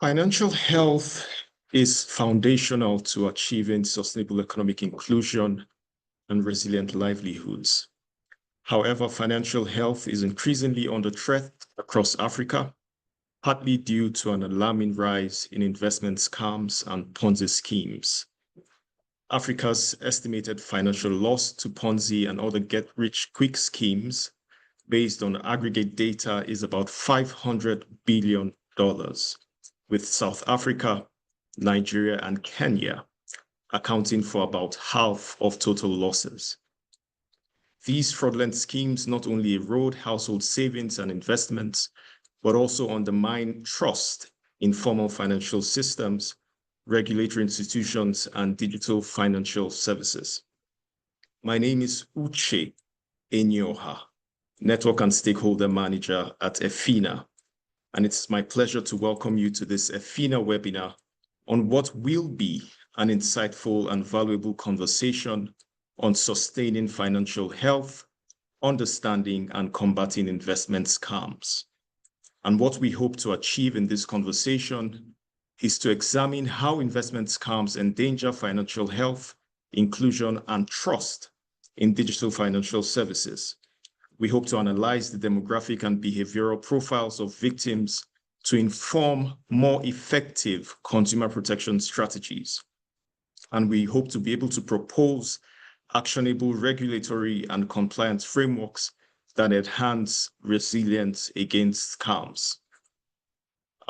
Financial health is foundational to achieving sustainable economic inclusion and resilient livelihoods. However, financial health is increasingly under threat across Africa, partly due to an alarming rise in investment scams and Ponzi schemes. Africa's estimated financial loss to Ponzi and other get-rich-quick schemes based on aggregate data is about $500 billion, with South Africa, Nigeria, and Kenya accounting for about half of total losses. These fraudulent schemes not only erode household savings and investments, but also undermine trust in formal financial systems, regulatory institutions, and digital financial services. My name is Uche Enyoha, Network and Stakeholder Manager at EFINA, and it's my pleasure to welcome you to this EFINA webinar on what will be an insightful and valuable conversation on sustaining financial health, understanding and combating investment scams. And what we hope to achieve in this conversation is to examine how investment scams endanger financial health, inclusion, and trust in digital financial services. We hope to analyze the demographic and behavioral profiles of victims to inform more effective consumer protection strategies. And we hope to be able to propose actionable regulatory and compliance frameworks that enhance resilience against scams.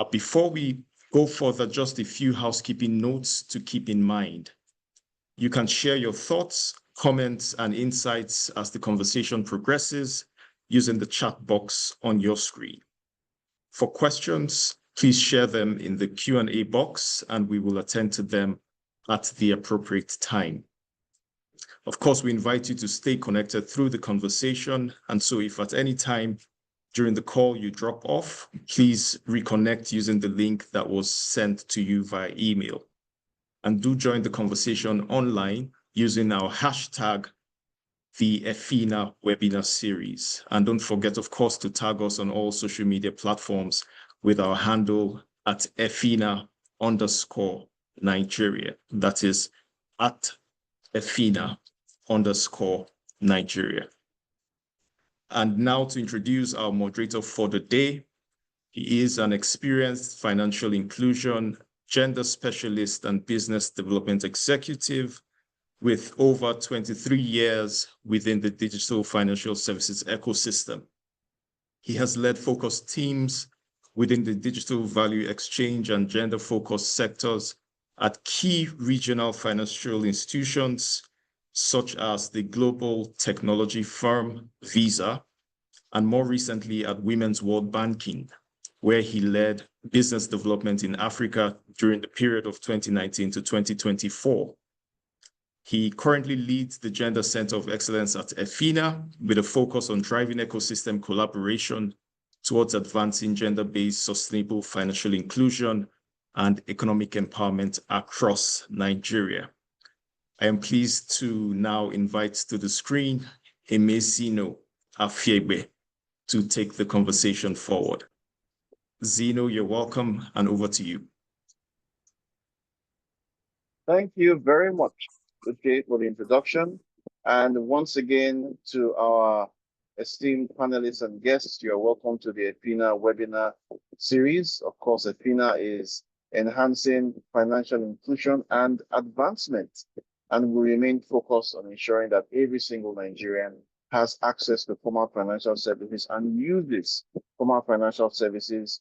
Before we go further, just a few housekeeping notes to keep in mind. You can share your thoughts, comments, and insights as the conversation progresses using the chat box on your screen. For questions, please share them in the Q&A box, and we will attend to them at the appropriate time. Of course, we invite you to stay connected through the conversation, and so if at any time during the call you drop off, please reconnect using the link that was sent to you via email. And do join the conversation online using our hashtag, the EFINA webinar series. And don't forget, of course, to tag us on all social media platforms with our handle at EFINA_Nigeria. That is at EFINA_Nigeria. And now to introduce our moderator for the day. He is an experienced financial inclusion, gender specialist, and business development executive with over 23 years within the digital financial services ecosystem. He has led focused teams within the digital value exchange and gender-focused sectors at key regional financial institutions, such as the global technology firm Visa, and more recently at Women's World Banking, where he led business development in Africa during the period of 2019 to 2024. He currently leads the Gender Center of Excellence at EFINA with a focus on driving ecosystem collaboration towards advancing gender-based sustainable financial inclusion and economic empowerment across Nigeria. I am pleased to now invite to the screen Emezino Afiegbe to take the conversation forward. Zino, you're welcome, and over to you. Thank you very much, Uche, for the introduction. And once again, to our esteemed panelists and guests, you're welcome to the EFINA webinar series. Of course, EFINA is enhancing financial inclusion and advancement. And we remain focused on ensuring that every single Nigerian has access to formal financial services and uses formal financial services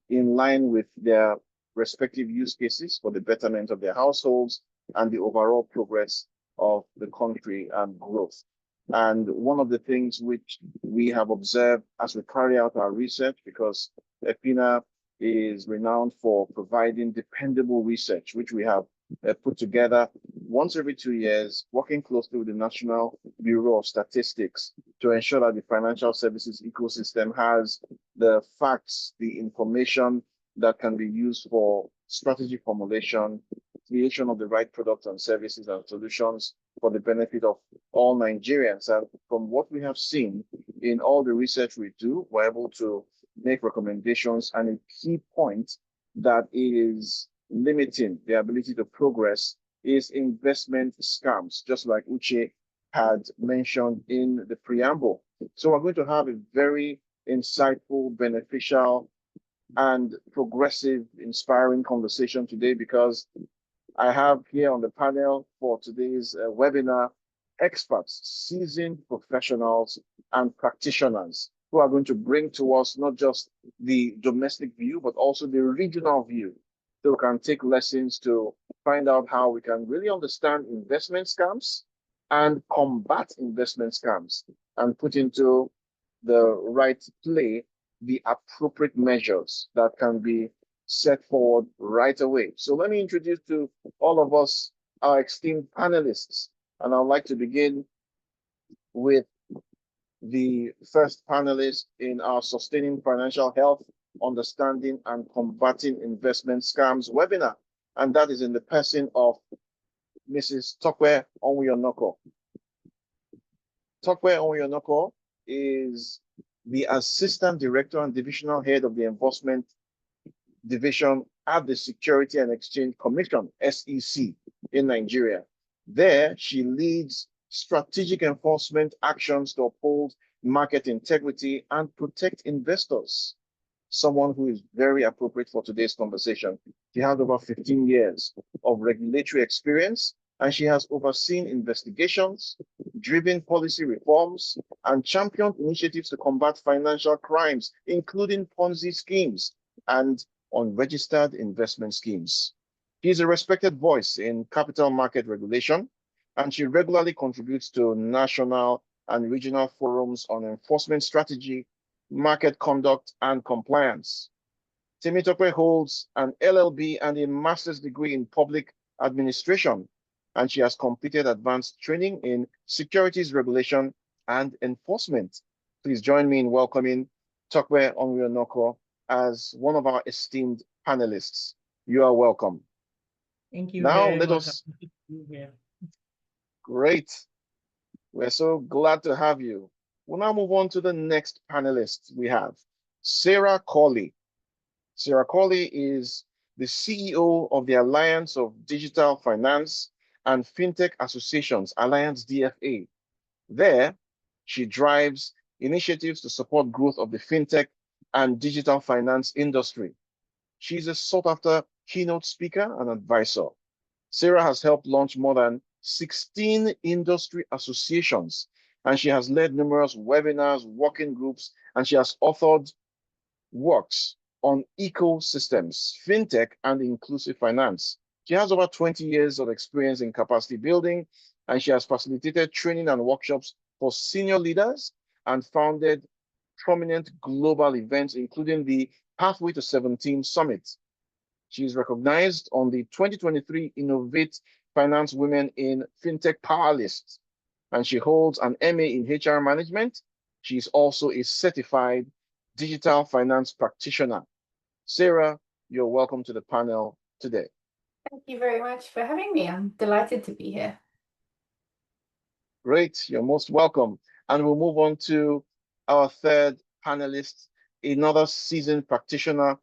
in line with their respective use cases for the betterment of their households and the overall progress of the country and growth. And one of the things which we have observed as we carry out our research, because EFINA is renowned for providing dependable research, which we have put together once every 2 years, working closely with the National Bureau of Statistics to ensure that the financial services ecosystem has the facts, the information that can be used for strategy formulation, creation of the right products and services and solutions for the benefit of all Nigerians. And from what we have seen in all the research we do, we're able to make recommendations. And a key point that is limiting the ability to progress is investment scams, just like Uche had mentioned in the preamble. So we're going to have a very insightful, beneficial, and progressive, inspiring conversation today because I have here on the panel for today's webinar experts, seasoned professionals, and practitioners who are going to bring to us not just the domestic view, but also the regional view. So we can take lessons to find out how we can really understand investment scams and combat investment scams and put into the right play the appropriate measures that can be set forward right away. So let me introduce to all of us our esteemed panelists. And I'd like to begin with the first panelist in our Sustaining Financial Health, Understanding and Combating Investment Scams webinar. And that is in the person of Mrs. Tokwe Onwuyonoko. Tokwe Onwuyonoko is the Assistant Director and Divisional Head of the Enforcement Division at the Security and Exchange Commission, SEC, in Nigeria. There, she leads strategic enforcement actions to uphold market integrity and protect investors. Someone who is very appropriate for today's conversation. She has over 15 years of regulatory experience, and she has overseen investigations, driven policy reforms, and championed initiatives to combat financial crimes, including Ponzi schemes and unregistered investment schemes. She is a respected voice in capital market regulation, and she regularly contributes to national and regional forums on enforcement strategy, market conduct, and compliance. Temitope holds an LLB and a master's degree in public administration, and she has completed advanced training in securities regulation and enforcement. Please join me in welcoming Tokwe Onwuyonoko as one of our esteemed panelists. You are welcome. Thank you Now very let much. us. Great. We're so glad to have you. We'll now move on to the next panelist we have, Sarah Corley. Sarah Corley is the CEO of the Alliance of Digital Finance and FinTech Associations, Alliance DFA. There, she drives initiatives to support growth of the FinTech and digital finance industry. She's a sought-after keynote speaker and advisor. Sarah has helped launch more than 16 industry associations, and she has led numerous webinars, working groups, and she has authored works on ecosystems, fintech, and inclusive finance. She has over 20 years of experience in capacity building, and she has facilitated training and workshops for senior leaders and founded prominent global events, including the Pathway to 17 Summit. She is recognized on the 2023 Innovate Finance Women in FinTech Power List, and she holds an MA in HR Management. She is also a certified digital finance practitioner. Sarah, you're welcome to the panel today. Thank you very much for having me. I'm delighted to be here. Great, you're most welcome. And we'll move on to our third panelist, another seasoned practitioner,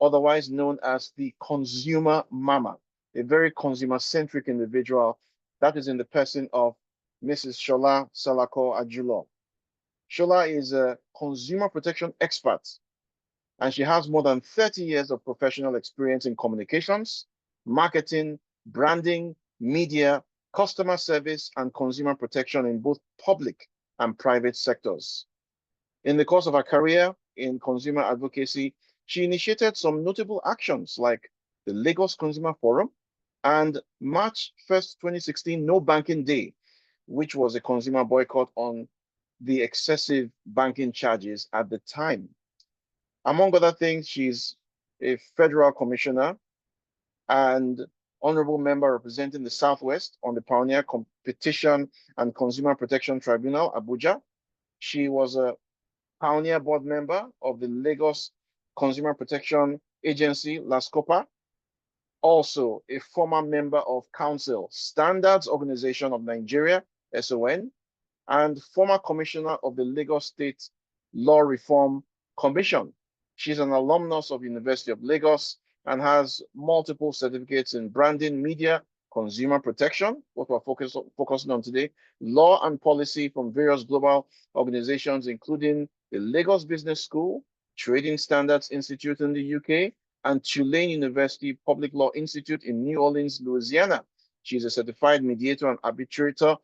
otherwise known as the consumer mama, a very consumer-centric individual that is in the person of Mrs. Shola Salako Ajulo. Shola is a consumer protection expert, and she has more than 30 years of professional experience in communications, marketing, branding, media, customer service, and consumer protection in both public and private sectors. In the course of her career in consumer advocacy, she initiated some notable actions like the Lagos Consumer Forum and March 1st, 2016, No Banking Day, which was a consumer boycott on the excessive banking charges at the time. Among other things, she's a federal commissioner and honorable member representing the Southwest on the Pioneer Competition and Consumer Protection Tribunal, Abuja. She was a pioneer board member of the Lagos Consumer Protection Agency, LASCOPA. Also a former member of Council Standards Organization of Nigeria, SON, and former commissioner of the Lagos State Law Reform Commission. She's an alumnus of University of Lagos and has multiple certificates in branding, media, consumer protection, what we're focusing on today, law and policy from various global organizations, including the Lagos Business School, Trading Standards Institute in the UK, and Tulane University Public Law Institute in New Orleans, Louisiana. She's a certified mediator and arbitrator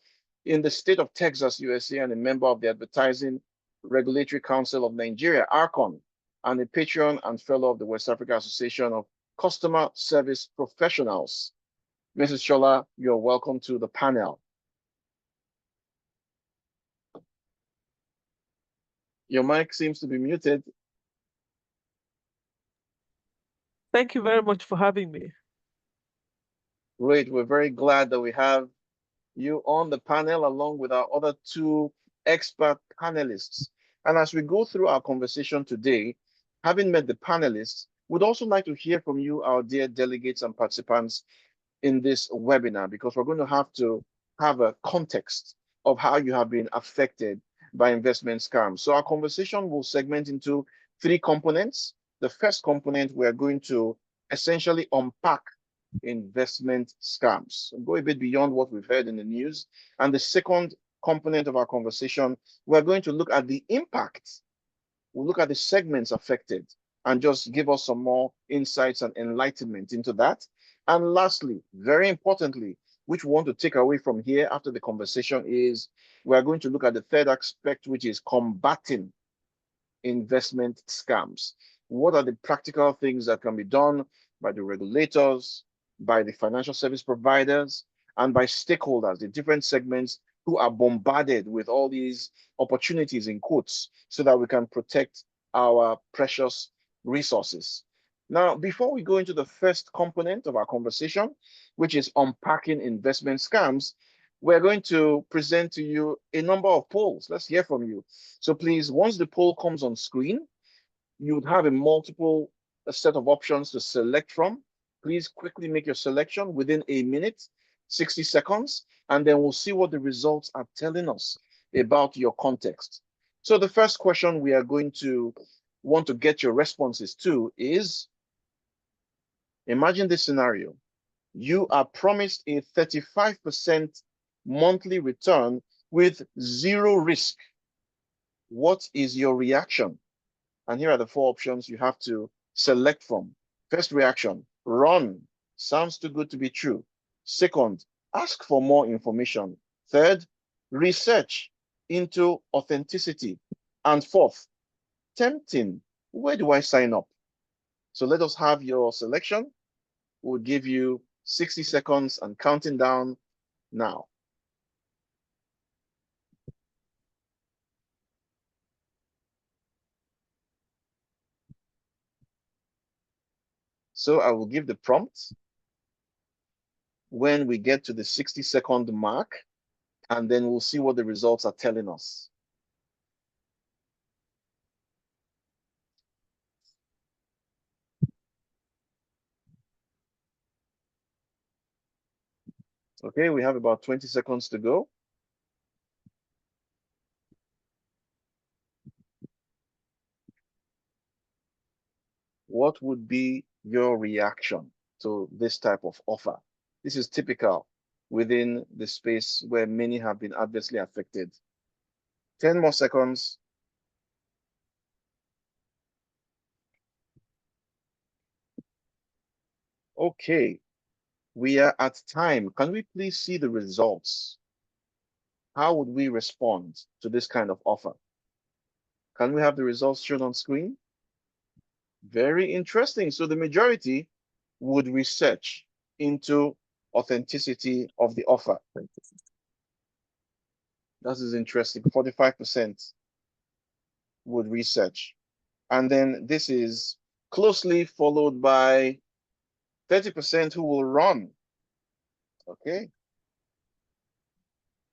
in the state of Texas, USA, and a member of the Advertising Regulatory Council of Nigeria, ARCON, and a patron and fellow of the West Africa Association of Customer Service Professionals. Mrs. Shola, you're welcome to the panel. Your mic seems to be muted. Thank you very much for having me. Great. We're very glad that we have you on the panel along with our other two expert panelists. And as we go through our conversation today, having met the panelists, we'd also like to hear from you, our dear delegates and participants in this webinar, because we're going to have a context of how you have been affected by investment scams. So our conversation will segment into three components. The first component, we're going to essentially unpack investment scams, go a bit beyond what we've heard in the news. And the second component of our conversation, we're going to look at the impact. We'll look at the segments affected and just give us some more insights and enlightenment into that. And lastly, very importantly, which we want to take away from here after the conversation is we're going to look at the third aspect, which is combating investment scams. What are the practical things that can be done by the regulators, by the financial service providers, and by stakeholders, the different segments who are bombarded with all these opportunities in quotes so that we can protect our precious resources. Now, before we go into the first component of our conversation, which is unpacking investment scams, we're going to present to you a number of polls. Let's hear from you. So please, once the poll comes on screen, you would have a set of options to select from. Please quickly make your selection within a minute, 60 seconds, and then we'll see what the results are telling us about your context. So the first question we are going to want to get your responses to is, imagine this scenario. You are promised a 35% monthly return with zero risk. What is your reaction? And here are the four options you have to select from. First reaction, run. Sounds too good to be true. Second, ask for more information. Third, research into authenticity. And fourth, tempting. Where do I sign up? So let us have your selection. We'll give you 60 seconds and counting down now. So I will give the prompt when we get to the 60-second mark, and then we'll see what the results are telling us. Okay, we have about 20 seconds to go. What would be your reaction to this type of offer? This is typical within the space where many have been adversely affected. 10 more seconds. Okay, we are at time. Can we please see the results? How would we respond to this kind of offer? Can we have the results shown on screen? Very interesting. So the majority would research into authenticity of the offer. That is interesting. 45% would research. And then this is closely followed by 30% who will run. Okay.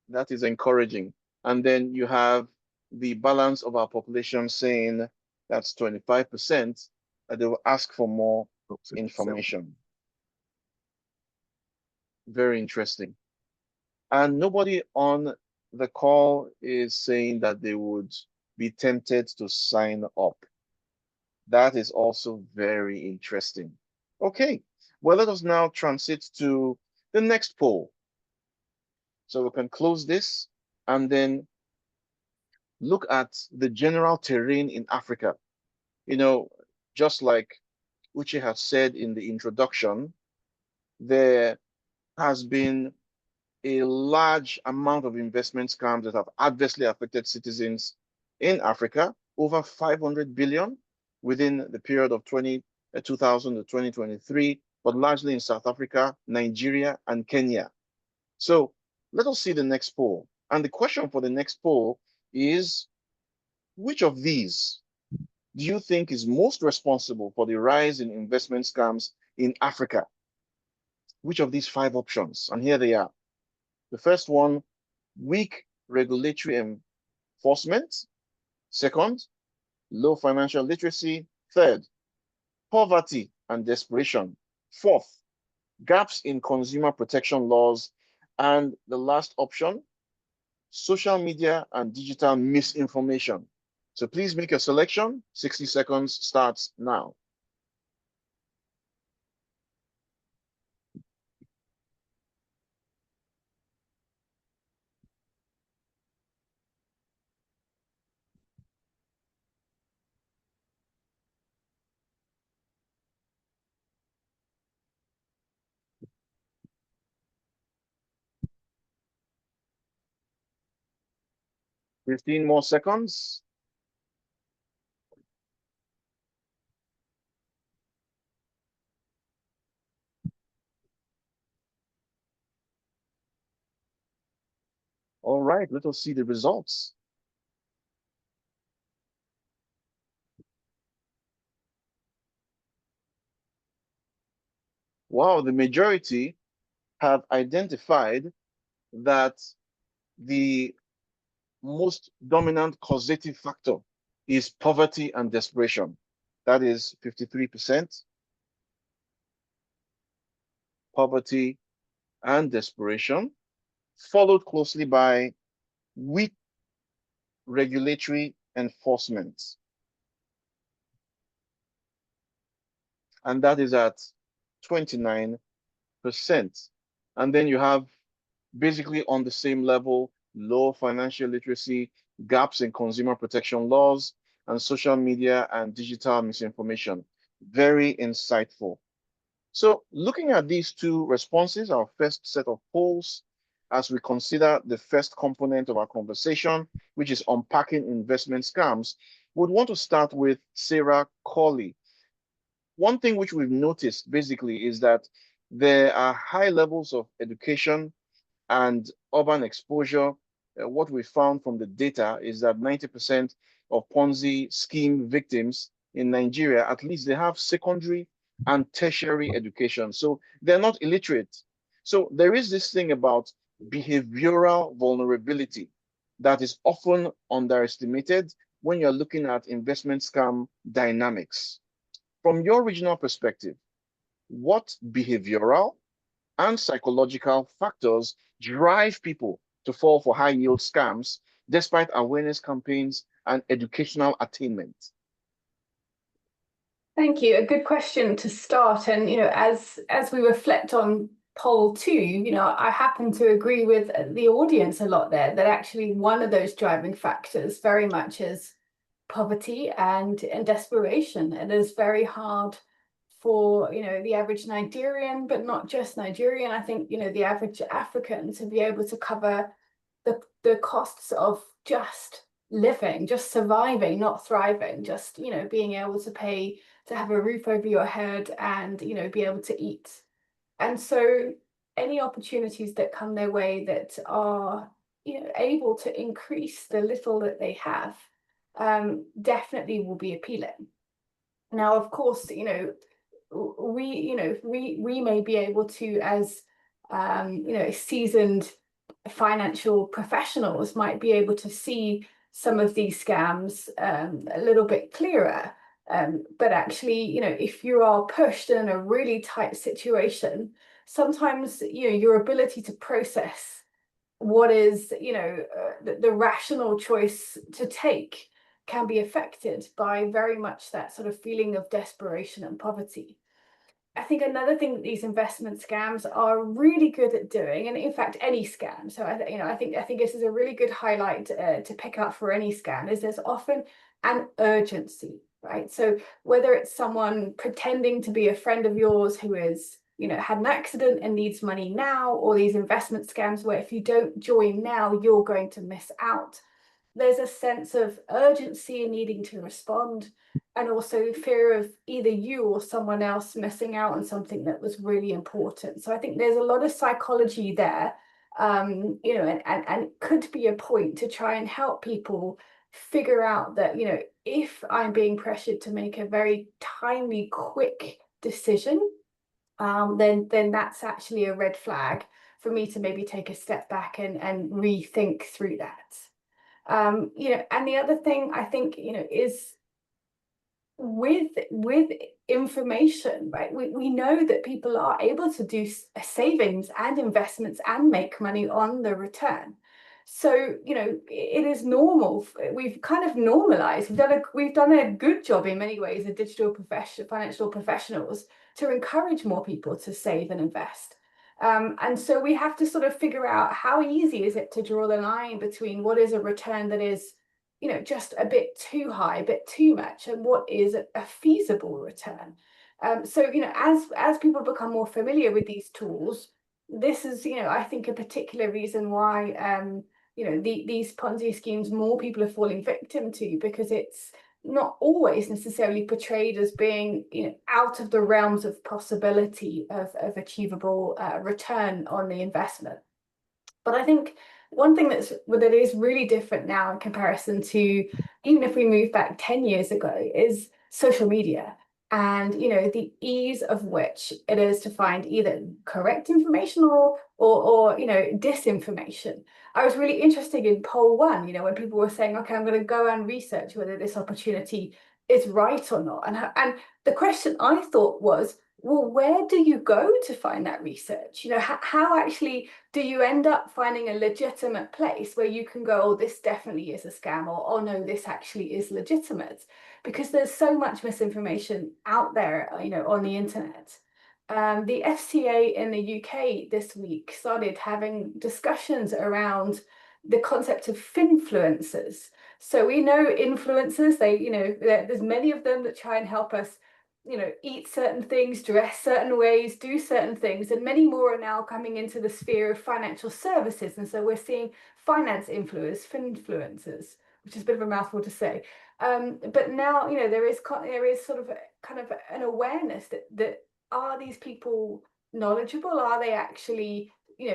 That is encouraging. And then you have the balance of our population saying that's 25%, that they will ask for more information. Very interesting. And nobody on the call is saying that they would be tempted to sign up. That is also very interesting. Okay, well, let us now transit to the next poll. So we can close this and then look at the general terrain in Africa. You know, just like Uche has said in the introduction, there has been a large amount of investment scams that have adversely affected citizens in Africa, over 500 billion within the period of 2000 to 2023, but largely in South Africa, Nigeria, and Kenya. So let us see the next poll. And the question for the next poll is, which of these do you think is most responsible for the rise in investment scams in Africa? Which of these 5 options? And here they are. The first one, weak regulatory enforcement. Second, low financial literacy. Third, poverty and desperation. Fourth, gaps in consumer protection laws. And the last option, social media and digital misinformation. So please make your selection. 60 seconds starts now. Fifteen more seconds. All right, let us see the results. Wow, the majority have identified that the most dominant causative factor is poverty and desperation. That is 53%. Poverty and desperation, followed closely by weak regulatory enforcement. And that is at 29%. And then you have basically on the same level, low financial literacy, gaps in consumer protection laws, and social media and digital misinformation. Very insightful. So looking at these 2 responses, our first set of polls, as we consider the first component of our conversation, which is unpacking investment scams, we'd want to start with Sarah Corley. One thing which we've noticed basically is that there are high levels of education and urban exposure. What we found from the data is that 90% of Ponzi scheme victims in Nigeria, at least they have secondary and tertiary education. So they're not illiterate. So there is this thing about behavioral vulnerability that is often underestimated when you're looking at investment scam dynamics. From your regional perspective, what behavioral and psychological factors drive people to fall for high yield scams despite awareness campaigns and educational attainment? Thank you. A good question to start. And, as we reflect on poll 2, I happen to agree with the audience a lot there, that actually one of those driving factors very much is poverty and desperation. It is very hard for, the average Nigerian, but not just Nigerian, I think, the average African to be able to cover the costs of just living, just surviving, not thriving, just, being able to pay to have a roof over your head and, be able to eat. And so any opportunities that come their way that are, able to increase the little that they have, definitely will be appealing. Now, of course, we may be able to, as seasoned financial professionals, might be able to see some of these scams a little bit clearer. But actually, if you are pushed in a really tight situation, sometimes your ability to process what is the rational choice to take can be affected by very much that sort of feeling of desperation and poverty. I think another thing that these investment scams are really good at doing, and in fact any scam, so I think this is a really good highlight to pick up for any scam, is there's often an urgency, right? So whether it's someone pretending to be a friend of yours who is, had an accident and needs money now, or these investment scams where if you don't join now, you're going to miss out. There's a sense of urgency in needing to respond, and also fear of either you or someone else missing out on something that was really important. So I think there's a lot of psychology there, and it could be a point to try and help people figure out that, if I'm being pressured to make a very timely, quick decision, then that's actually a red flag for me to maybe take a step back and rethink through that. And the other thing I think, is with information, right? We know that people are able to do savings and investments and make money on the return. So, it is normal. We've kind of normalized. We've done a good job in many ways, as financial professionals, to encourage more people to save and invest. And so we have to sort of figure out how easy is it to draw the line between what is a return that is, just a bit too high, a bit too much, and what is a feasible return. So, as people become more familiar with these tools, this is, I think, a particular reason why, these Ponzi schemes, more people are falling victim to, because it's not always necessarily portrayed as being, out of the realms of possibility of achievable return on the investment. But I think one thing that is really different now in comparison to even if we move back 10 years ago is social media, and the ease of which it is to find either correct information or disinformation. I was really interested in poll 1, when people were saying, okay, I'm going to go and research whether this opportunity is right or not, and the question I thought was, well, where do you go to find that research? How actually do you end up finding a legitimate place where you can go, oh, this definitely is a scam, or oh no, this actually is legitimate? Because there's so much misinformation out there, on the internet. The FCA in the UK this week started having discussions around the concept of finfluencers. So we know influencers, there's many of them that try and help us, eat certain things, dress certain ways, do certain things, and many more are now coming into the sphere of financial services. And so we're seeing finance finfluencers, which is a bit of a mouthful to say. But now, there is sort of kind of an awareness that are these people knowledgeable? Are they actually,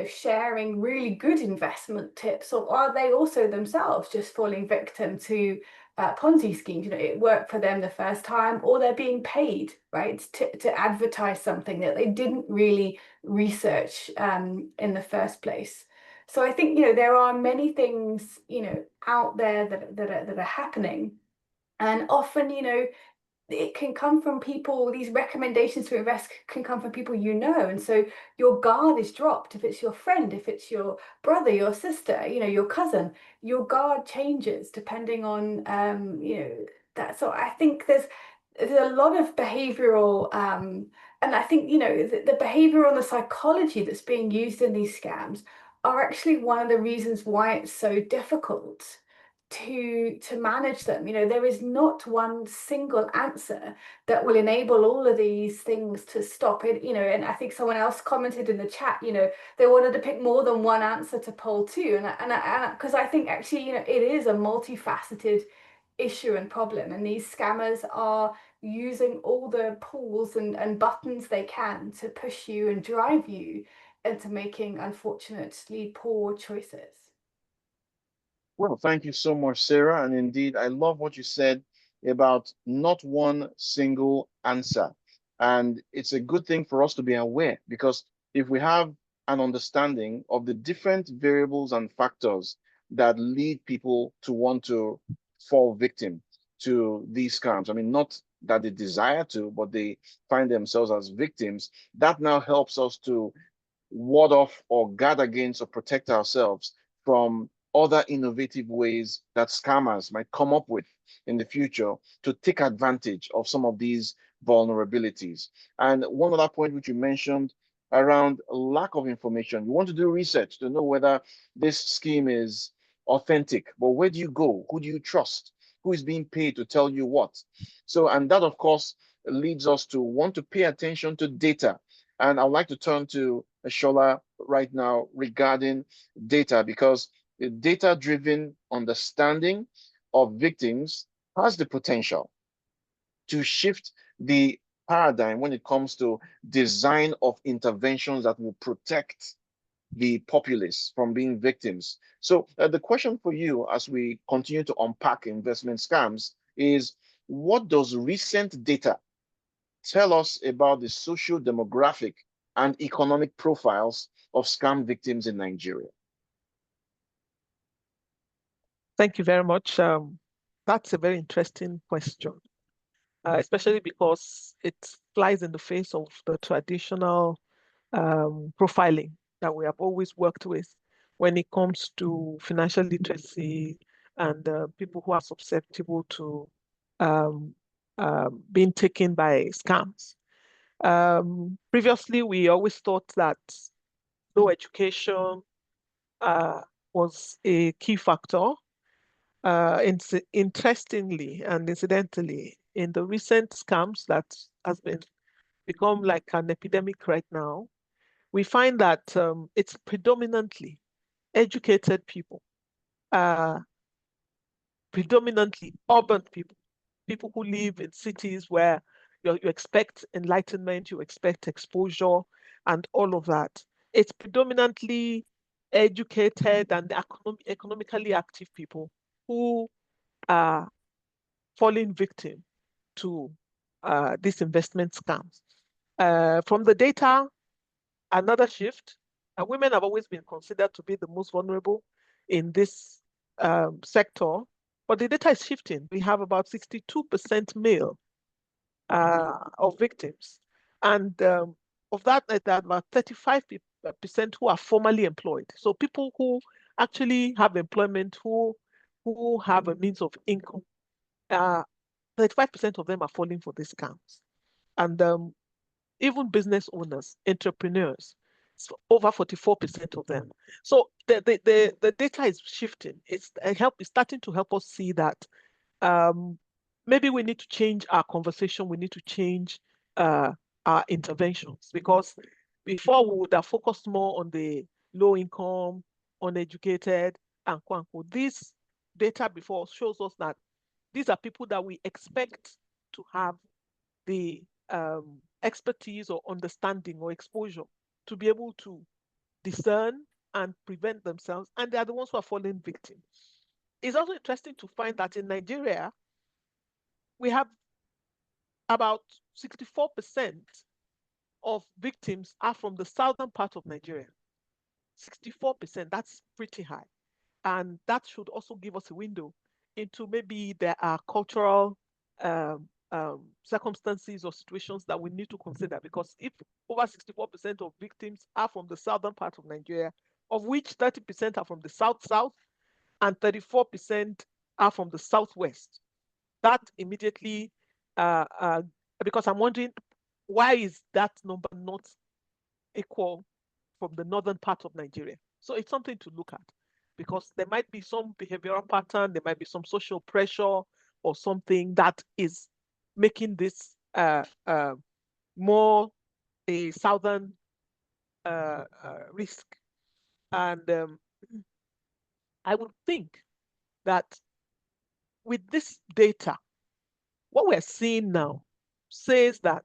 sharing really good investment tips, or are they also themselves just falling victim to Ponzi schemes? It worked for them the first time, or they're being paid, right, to advertise something that they didn't really research in the first place. So I think, there are many things, out there that are happening, and often, it can come from people. These recommendations to invest can come from people, and so your guard is dropped. If it's your friend, if it's your brother, your sister, your cousin, your guard changes depending on that. So I think there's a lot of behavioral and I think the behavioral and the psychology that's being used in these scams are actually one of the reasons why it's so difficult to manage them. There is not one single answer that will enable all of these things to stop it. And I think someone else commented in the chat, they wanted to pick more than one answer to poll 2, and because I think actually it is a multifaceted issue and problem, and these scammers are using all the pulls and buttons they can to push you and drive you into making, unfortunately, poor choices. Well, thank you so much, Sarah. And indeed, I love what you said about not one single answer. And it's a good thing for us to be aware, because if we have an understanding of the different variables and factors that lead people to want to fall victim to these scams, I mean, not that they desire to, but they find themselves as victims, that now helps us to ward off or guard against or protect ourselves from other innovative ways that scammers might come up with in the future to take advantage of some of these vulnerabilities. And one other point which you mentioned around lack of information. You want to do research to know whether this scheme is authentic, but where do you go? Who do you trust? Who is being paid to tell you what? So, and that of course leads us to want to pay attention to data. And I'd like to turn to Shola right now regarding data, because the data-driven understanding of victims has the potential to shift the paradigm when it comes to design of interventions that will protect the populace from being victims. So the question for you as we continue to unpack investment scams is, what does recent data tell us about the social demographic and economic profiles of scam victims in Nigeria? Thank you very much. That's a very interesting question, especially because it flies in the face of the traditional profiling that we have always worked with when it comes to financial literacy and people who are susceptible to being taken by scams. Previously, we always thought that low education was a key factor. Interestingly and incidentally, in the recent scams that has become like an epidemic right now, we find that it's predominantly educated people, predominantly urban people, people who live in cities where you expect enlightenment, you expect exposure, and all of that. It's predominantly educated and economically active people who are falling victim to these investment scams. From the data, another shift, women have always been considered to be the most vulnerable in this sector, but the data is shifting. We have about 62% male of victims. And of that, about 35% who are formally employed. So people who actually have employment, who have a means of income. 35% of them are falling for these scams. And even business owners, entrepreneurs, over 44% of them. So the data is shifting. It's starting to help us see that maybe we need to change our conversation. We need to change our interventions, because before we would have focused more on the low income, uneducated, and quote unquote. This data before shows us that these are people that we expect to have the expertise or understanding or exposure to be able to discern and prevent themselves, and they are the ones who are falling victim. It's also interesting to find that in Nigeria, we have about 64% of victims are from the southern part of Nigeria. 64%, that's pretty high. And that should also give us a window into maybe there are cultural circumstances or situations that we need to consider, because if over 64% of victims are from the southern part of Nigeria, of which 30% are from the south and 34% are from the southwest, that immediately, because I'm wondering, why is that number not equal from the northern part of Nigeria? So it's something to look at, because there might be some behavioral pattern, there might be some social pressure or something that is making this more a southern risk. And I would think that with this data, what we're seeing now says that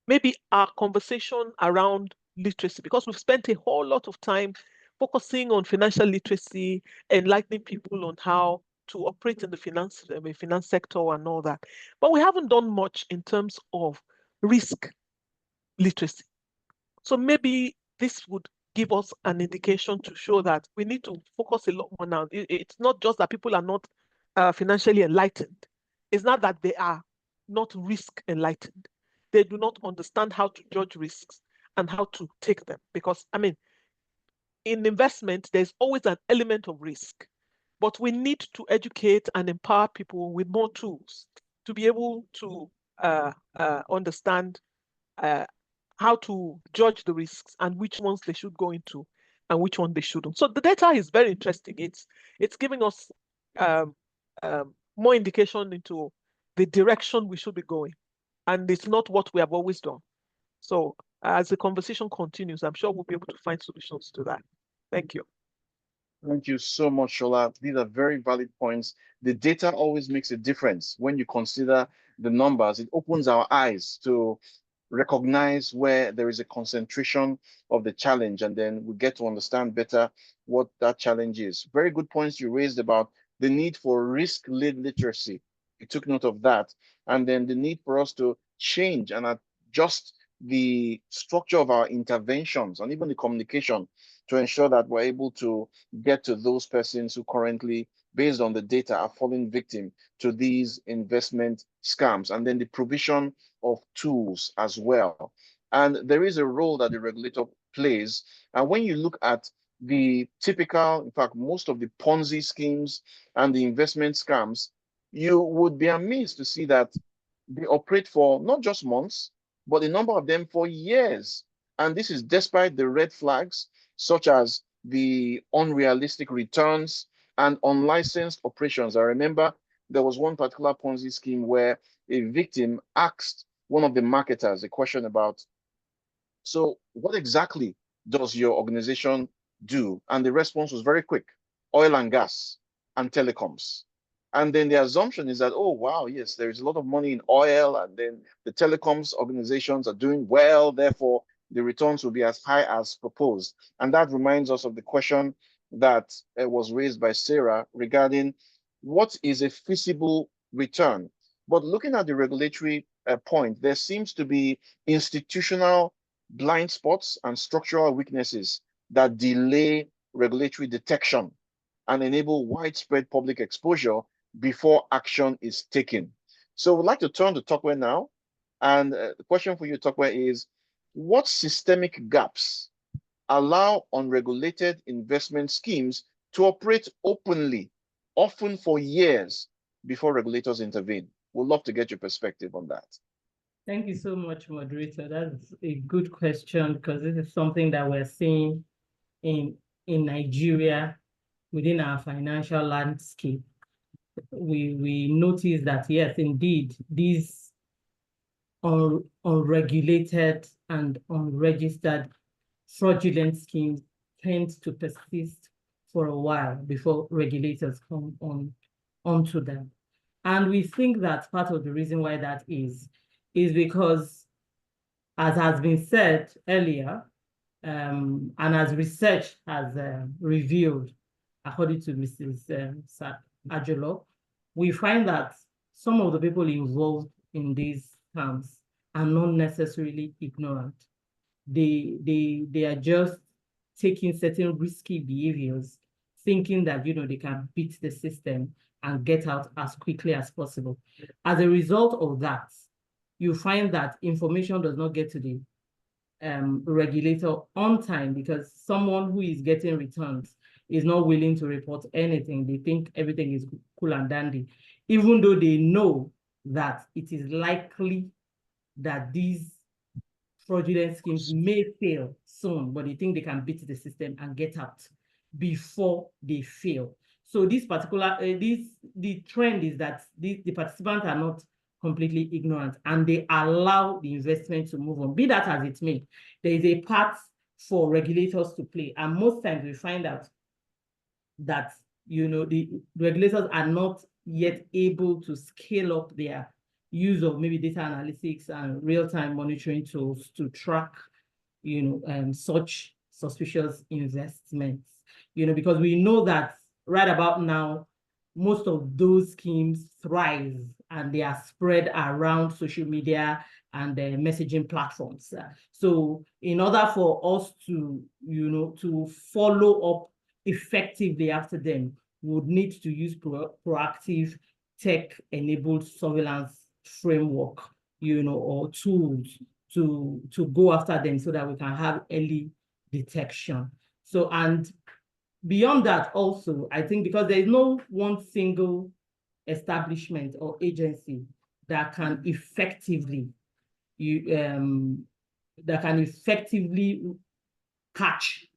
maybe our conversation around literacy, because we've spent a whole lot of time focusing on financial literacy, enlightening people on how to operate in the finance sector and all that. But we haven't done much in terms of risk literacy. So maybe this would give us an indication to show that we need to focus a lot more now. It's not just that people are not financially enlightened. It's not that they are not risk enlightened. They do not understand how to judge risks and how to take them. Because, I mean, in investment, there's always an element of risk, but we need to educate and empower people with more tools to be able to understand how to judge the risks and which ones they should go into and which one they shouldn't. So the data is very interesting. It's giving us more indication into the direction we should be going, and it's not what we have always done. So as the conversation continues, I'm sure we'll be able to find solutions to that. Thank you. Thank you so much, Shola. These are very valid points. The data always makes a difference when you consider the numbers. It opens our eyes to recognize where there is a concentration of the challenge, and then we get to understand better what that challenge is. Very good points you raised about the need for risk-led literacy. You took note of that. And then the need for us to change and adjust the structure of our interventions and even the communication to ensure that we're able to get to those persons who currently, based on the data, are falling victim to these investment scams, and then the provision of tools as well. And there is a role that the regulator plays. And when you look at the typical, in fact, most of the Ponzi schemes and the investment scams, you would be amazed to see that they operate for not just months, but a number of them for years. And this is despite the red flags, such as the unrealistic returns and unlicensed operations. I remember there was one particular Ponzi scheme where a victim asked one of the marketers a question about, so what exactly does your organization do? And the response was very quick: oil and gas and telecoms. And then the assumption is that, oh, wow, yes, there is a lot of money in oil, and then the telecoms organizations are doing well, therefore the returns will be as high as proposed. And that reminds us of the question that was raised by Sarah regarding what is a feasible return. But looking at the regulatory point, there seems to be institutional blind spots and structural weaknesses that delay regulatory detection and enable widespread public exposure before action is taken. So we'd like to turn to Tokwe now. And the question for you, Tokwe, is what systemic gaps allow unregulated investment schemes to operate openly, often for years, before regulators intervene? We'd love to get your perspective on that. Thank you so much, moderator. That's a good question, because this is something that we're seeing in Nigeria within our financial landscape. We notice that, yes, indeed, these unregulated and unregistered fraudulent schemes tend to persist for a while before regulators come onto them. And we think that part of the reason why that is because, as has been said earlier, and as research has revealed, according to Mrs. Ajolo, we find that some of the people involved in these scams are not necessarily ignorant. They are just taking certain risky behaviors, thinking that they can beat the system and get out as quickly as possible. As a result of that, you find that information does not get to the regulator on time, because someone who is getting returns is not willing to report anything. They think everything is cool and dandy, even though they know that it is likely that these fraudulent schemes may fail soon, but they think they can beat the system and get out before they fail. So this particular, the trend is that the participants are not completely ignorant, and they allow the investment to move on. Be that as it may, there is a part for regulators to play. And most times we find out that, the regulators are not yet able to scale up their use of maybe data analytics and real-time monitoring tools to track, such suspicious investments, because we know that right about now, most of those schemes thrive and they are spread around social media and the messaging platforms. So in order for us to, to follow up effectively after them, we would need to use proactive tech-enabled surveillance framework, or tools to go after them so that we can have early detection. So, and beyond that also, I think because there is no one single establishment or agency that can effectively catch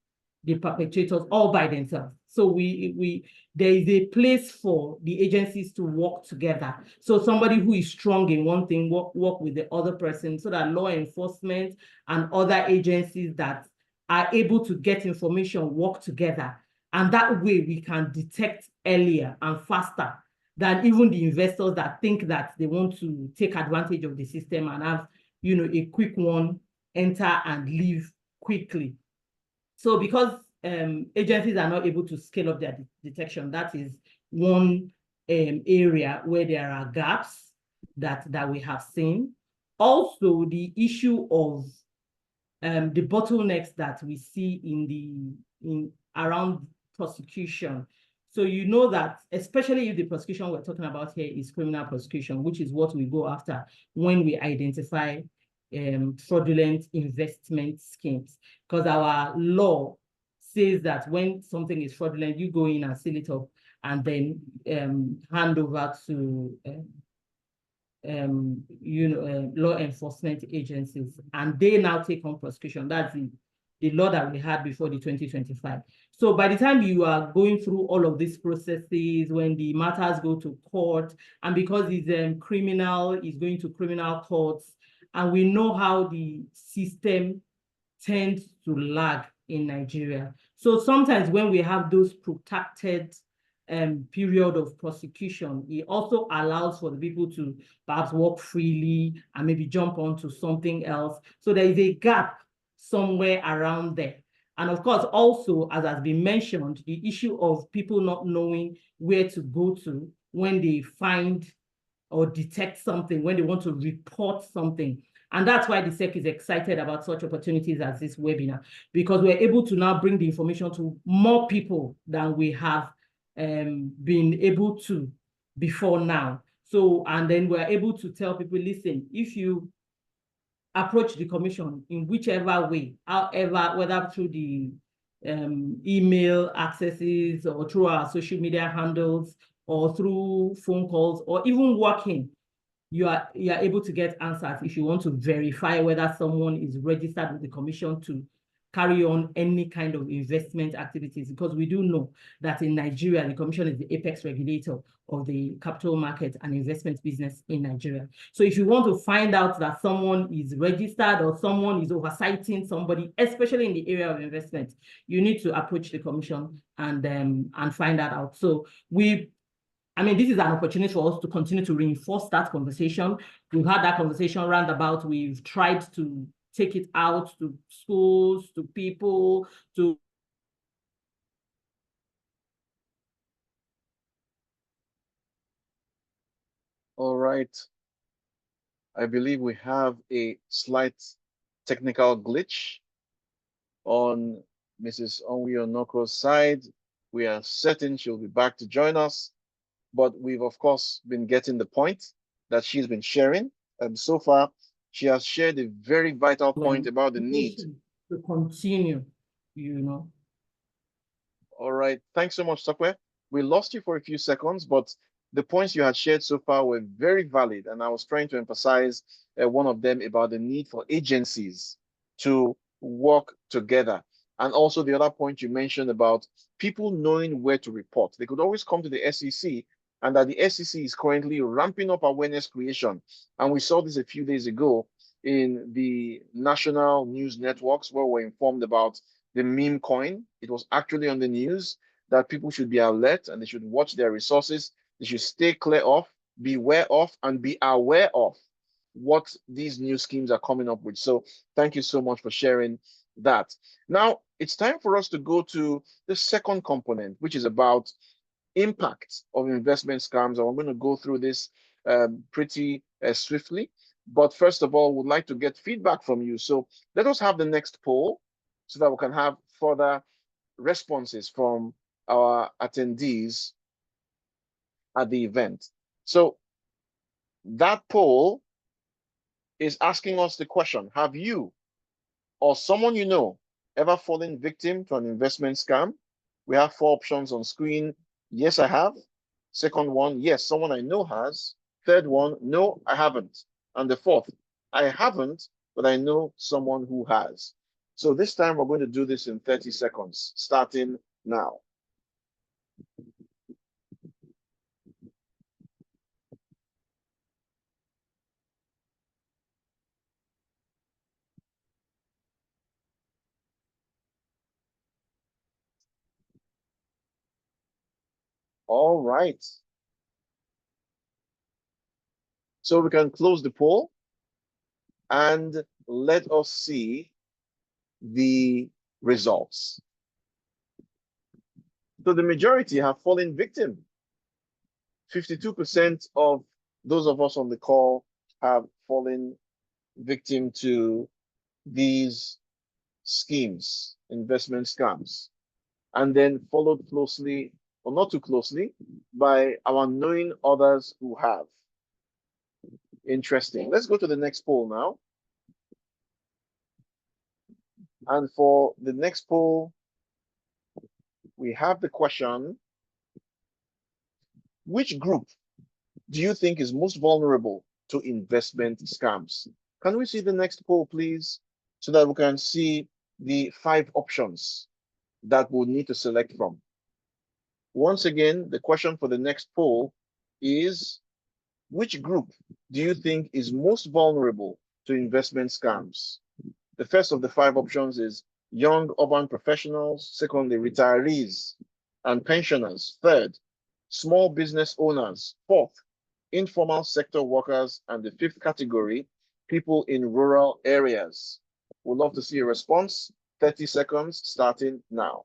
the perpetrators all by themselves. So there is a place for the agencies to work together. So somebody who is strong in one thing work with the other person, so that law enforcement and other agencies that are able to get information work together. And that way we can detect earlier and faster than even the investors that think that they want to take advantage of the system and have, a quick one, enter and leave quickly. So because agencies are not able to scale up their detection, that is one area where there are gaps that we have seen. Also, the issue of the bottlenecks that we see in around prosecution. So you know that, especially if the prosecution we're talking about here is criminal prosecution, which is what we go after when we identify fraudulent investment schemes, because our law says that when something is fraudulent, you go in and seal it up and then hand over to law enforcement agencies, and they now take on prosecution. That's the law that we had before the 2025. So by the time you are going through all of these processes, when the matters go to court, and because it's criminal, it's going to criminal courts, and we know how the system tends to lag in Nigeria. So sometimes when we have those protracted period of prosecution, it also allows for the people to perhaps walk freely and maybe jump onto something else. So there is a gap somewhere around there. And of course, also, as has been mentioned, the issue of people not knowing where to go to when they find or detect something, when they want to report something. And that's why the SEC is excited about such opportunities as this webinar, because we're able to now bring the information to more people than we have been able to before now. So, and then we're able to tell people, listen, if you approach the commission in whichever way, however, whether through the email accesses or through our social media handles or through phone calls or even working, you are able to get answers if you want to verify whether someone is registered with the commission to carry on any kind of investment activities, because we do know that in Nigeria, the commission is the apex regulator of the capital market and investment business in Nigeria. So if you want to find out that someone is registered or someone is oversighting somebody, especially in the area of investment, you need to approach the commission and find that out. So this is an opportunity for us to continue to reinforce that conversation. We've had that conversation roundabout. We've tried to take it out to schools, to people, to All right. I believe we have a slight technical glitch on Mrs. Onwuyonoko's side. We are certain she'll be back to join us, but we've of course been getting the point that she's been sharing. And so far, she has shared a very vital point about the need to continue, All right. Thanks so much, Sokwe. We lost you for a few seconds, but the points you had shared so far were very valid. And I was trying to emphasize one of them about the need for agencies to work together. And also the other point you mentioned about people knowing where to report. They could always come to the SEC, and that the SEC is currently ramping up awareness creation. And we saw this a few days ago in the national news networks, where we're informed about the meme coin. It was actually on the news that people should be alert and they should watch their resources. They should stay clear of, beware of, and be aware of what these new schemes are coming up with. So thank you so much for sharing that. Now it's time for us to go to the second component, which is about impact of investment scams. And we're going to go through this pretty swiftly. But first of all, we'd like to get feedback from you. So let us have the next poll so that we can have further responses from our attendees at the event. So that poll is asking us the question: have you or someone you know ever fallen victim to an investment scam? We have 4 options on screen. Yes, I have. Second one, yes, someone I know has. Third one, no, I haven't. And the fourth, I haven't, but I know someone who has. So this time we're going to do this in 30 seconds, starting now. All right. So we can close the poll and let us see the results. So the majority have fallen victim. 52% of those of us on the call have fallen victim to these schemes, investment scams, and then followed closely, or not too closely, by our knowing others who have. Interesting. Let's go to the next poll now. And for the next poll, we have the question, which group do you think is most vulnerable to investment scams? Can we see the next poll, please, so that we can see the 5 options that we'll need to select from? Once again, the question for the next poll is, which group do you think is most vulnerable to investment scams? The first of the 5 options is young urban professionals. Secondly, retirees and pensioners. Third, small business owners. Fourth, informal sector workers. And the 5th category, people in rural areas. We'd love to see a response. 30 seconds starting now.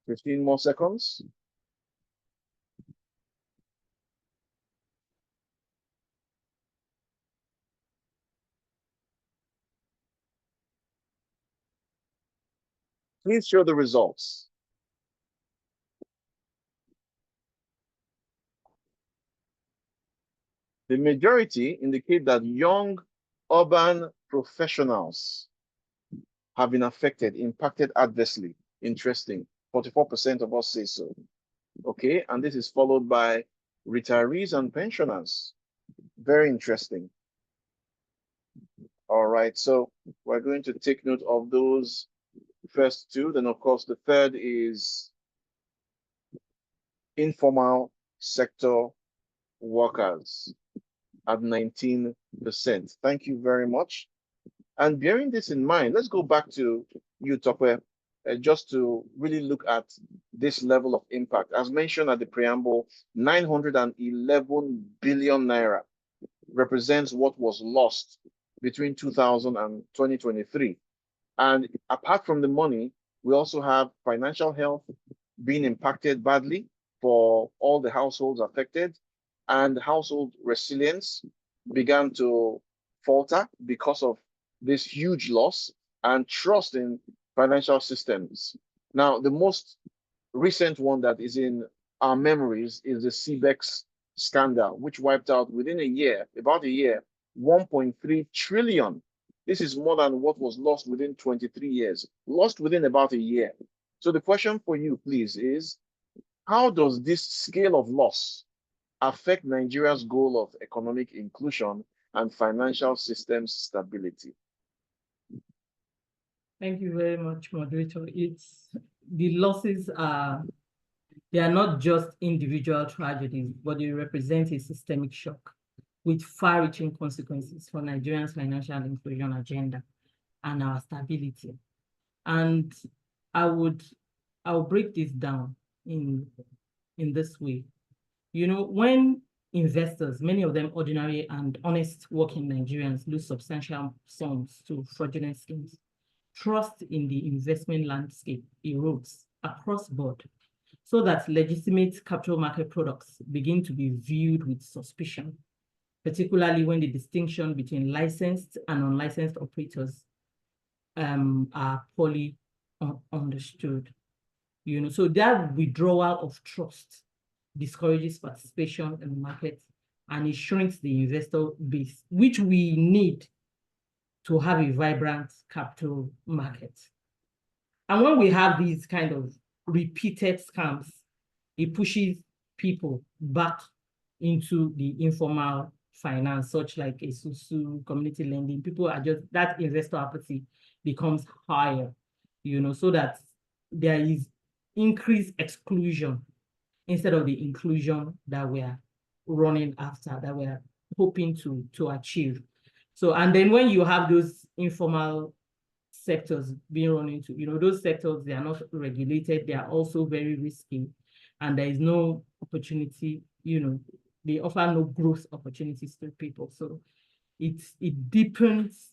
Fifteen more seconds. Please show the results. The majority indicate that young urban professionals have been affected, impacted adversely. Interesting. 44% of us say so. Okay, and this is followed by retirees and pensioners. Very interesting. All right, so we're going to take note of those first 2. Then, of course, the third is informal sector workers at 19%. Thank you very much. And bearing this in mind, let's go back to you, Tope, just to really look at this level of impact. As mentioned at the preamble, 911 billion naira represents what was lost between 2000 and 2023. And apart from the money, we also have financial health being impacted badly for all the households affected, and household resilience began to falter because of this huge loss and trust in financial systems. Now, the most recent one that is in our memories is the CBEX scandal, which wiped out within a year, about a year, 1.3 trillion. This is more than what was lost within 23 years, lost within about a year. So the question for you, please, is how does this scale of loss affect Nigeria's goal of economic inclusion and financial systems stability? Thank you very much, moderator. The losses they are not just individual tragedies, but they represent a systemic shock with far-reaching consequences for Nigeria's financial inclusion agenda and our stability. And I'll break this down in this way. You know, when investors, many of them ordinary and honest working Nigerians, lose substantial sums to fraudulent schemes, trust in the investment landscape erodes across board, so that legitimate capital market products begin to be viewed with suspicion, particularly when the distinction between licensed and unlicensed operators are poorly understood. You know, so that withdrawal of trust discourages participation in the market and it shrinks the investor base, which we need to have a vibrant capital market. And when we have these kind of repeated scams, it pushes people back into the informal finance, such like a SUSU, community lending. People are just, that investor apathy becomes higher, so that there is increased exclusion instead of the inclusion that we're running after, that we're hoping to achieve. So, and then when you have those informal sectors being run into, those sectors, they are not regulated, they are also very risky, and there is no opportunity, they offer no growth opportunities to people. So it deepens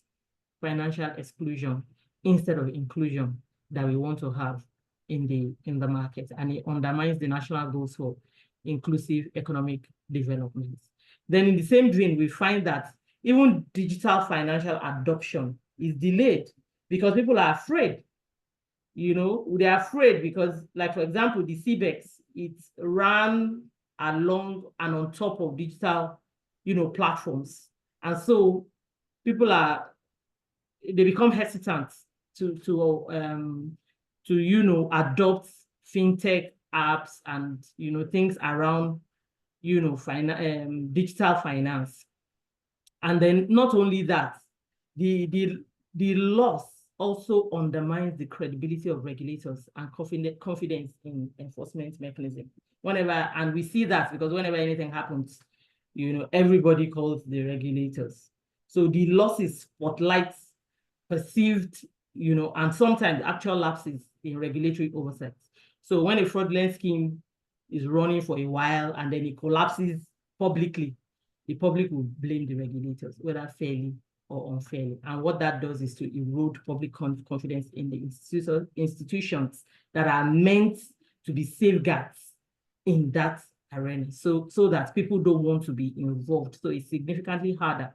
financial exclusion instead of inclusion that we want to have in the market, and it undermines the national goals for inclusive economic development. Then in the same vein, we find that even digital financial adoption is delayed because people are afraid. They're afraid because, like, for example, the CBEX, it's run along and on top of digital, platforms. And so people they become hesitant to adopt fintech apps and, things around, digital finance. And then not only that, the loss also undermines the credibility of regulators and confidence in enforcement mechanism. And we see that because whenever anything happens, everybody calls the regulators. So the losses spotlights perceived, and sometimes actual lapses in regulatory oversight. So when a fraudulent scheme is running for a while and then it collapses publicly, the public will blame the regulators, whether fairly or unfairly. And what that does is to erode public confidence in the institutions that are meant to be safeguards in that arena, so that people don't want to be involved. So it's significantly harder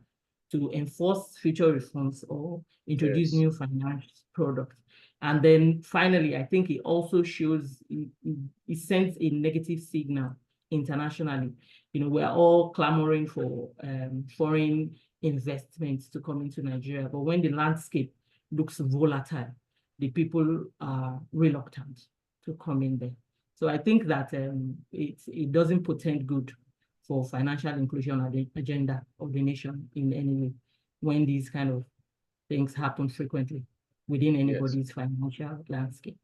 to enforce future reforms or introduce new financial products. And then finally, I think it also shows, it sends a negative signal internationally. We're all clamoring for foreign investments to come into Nigeria, but when the landscape looks volatile, the people are reluctant to come in there. So I think that it doesn't portend good for financial inclusion agenda of the nation in any way when these kind of things happen frequently within anybody's financial landscape.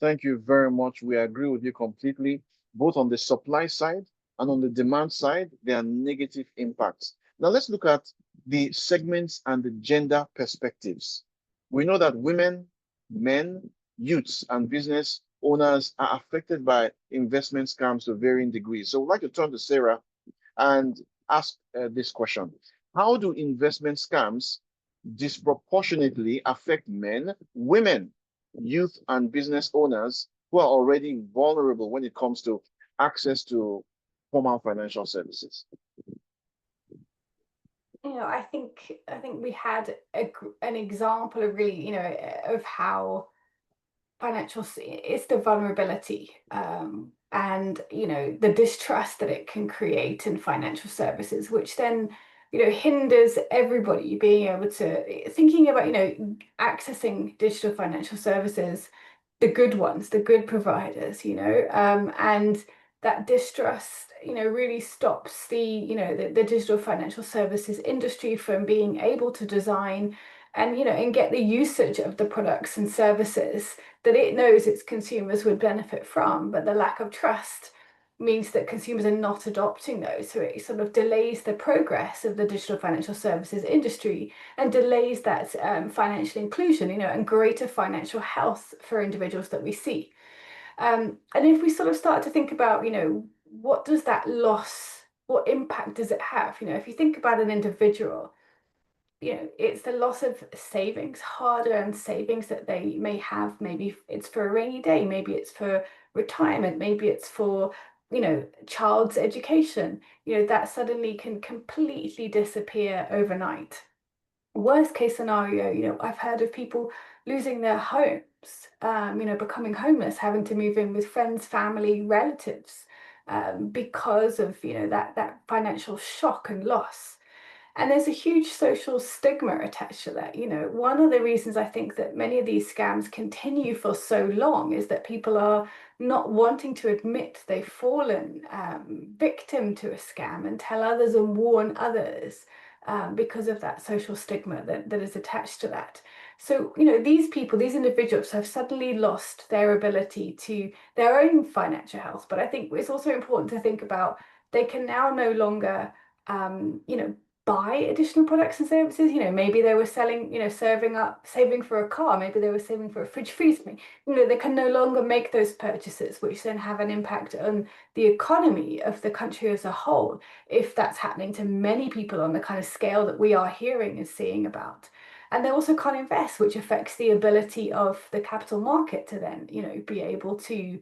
Thank you very much. We agree with you completely, both on the supply side and on the demand side. There are negative impacts. Now let's look at the segments and the gender perspectives. We know that women, men, youths, and business owners are affected by investment scams to varying degrees. So I'd like to turn to Sarah and ask this question. How do investment scams disproportionately affect men, women, youth, and business owners who are already vulnerable when it comes to access to formal financial services? I think we had an example of really, of how it's the vulnerability and the distrust that it can create in financial services, which then hinders everybody being able to thinking about accessing digital financial services, the good ones, the good providers, and that distrust really stops the digital financial services industry from being able to design and get the usage of the products and services that it knows its consumers would benefit from. But the lack of trust means that consumers are not adopting those. So it sort of delays the progress of the digital financial services industry and delays that financial inclusion, and greater financial health for individuals that we see. And if we sort of start to think about, what does that loss, what impact does it have? If you think about an individual, it's the loss of savings, hard-earned savings that they may have. Maybe it's for a rainy day, maybe it's for retirement, maybe it's for, child's education, that suddenly can completely disappear overnight. Worst case scenario, I've heard of people losing their homes, becoming homeless, having to move in with friends, family, relatives, because of, you know, that financial shock and loss. And there's a huge social stigma attached to that. You know, one of the reasons I think that many of these scams continue for so long is that people are not wanting to admit they've fallen victim to a scam and tell others and warn others because of that social stigma that is attached to that. So, you know, these people, these individuals have suddenly lost their ability to their own financial health. But I think it's also important to think about they can now no longer, you know, buy additional products and services. You know, maybe they were selling, you know, saving for a car, maybe they were saving for a fridge freezer. You know, they can no longer make those purchases, which then have an impact on the economy of the country as a whole, if that's happening to many people on the kind of scale that we are hearing and seeing about. And they also can't invest, which affects the ability of the capital market to then, you know, be able to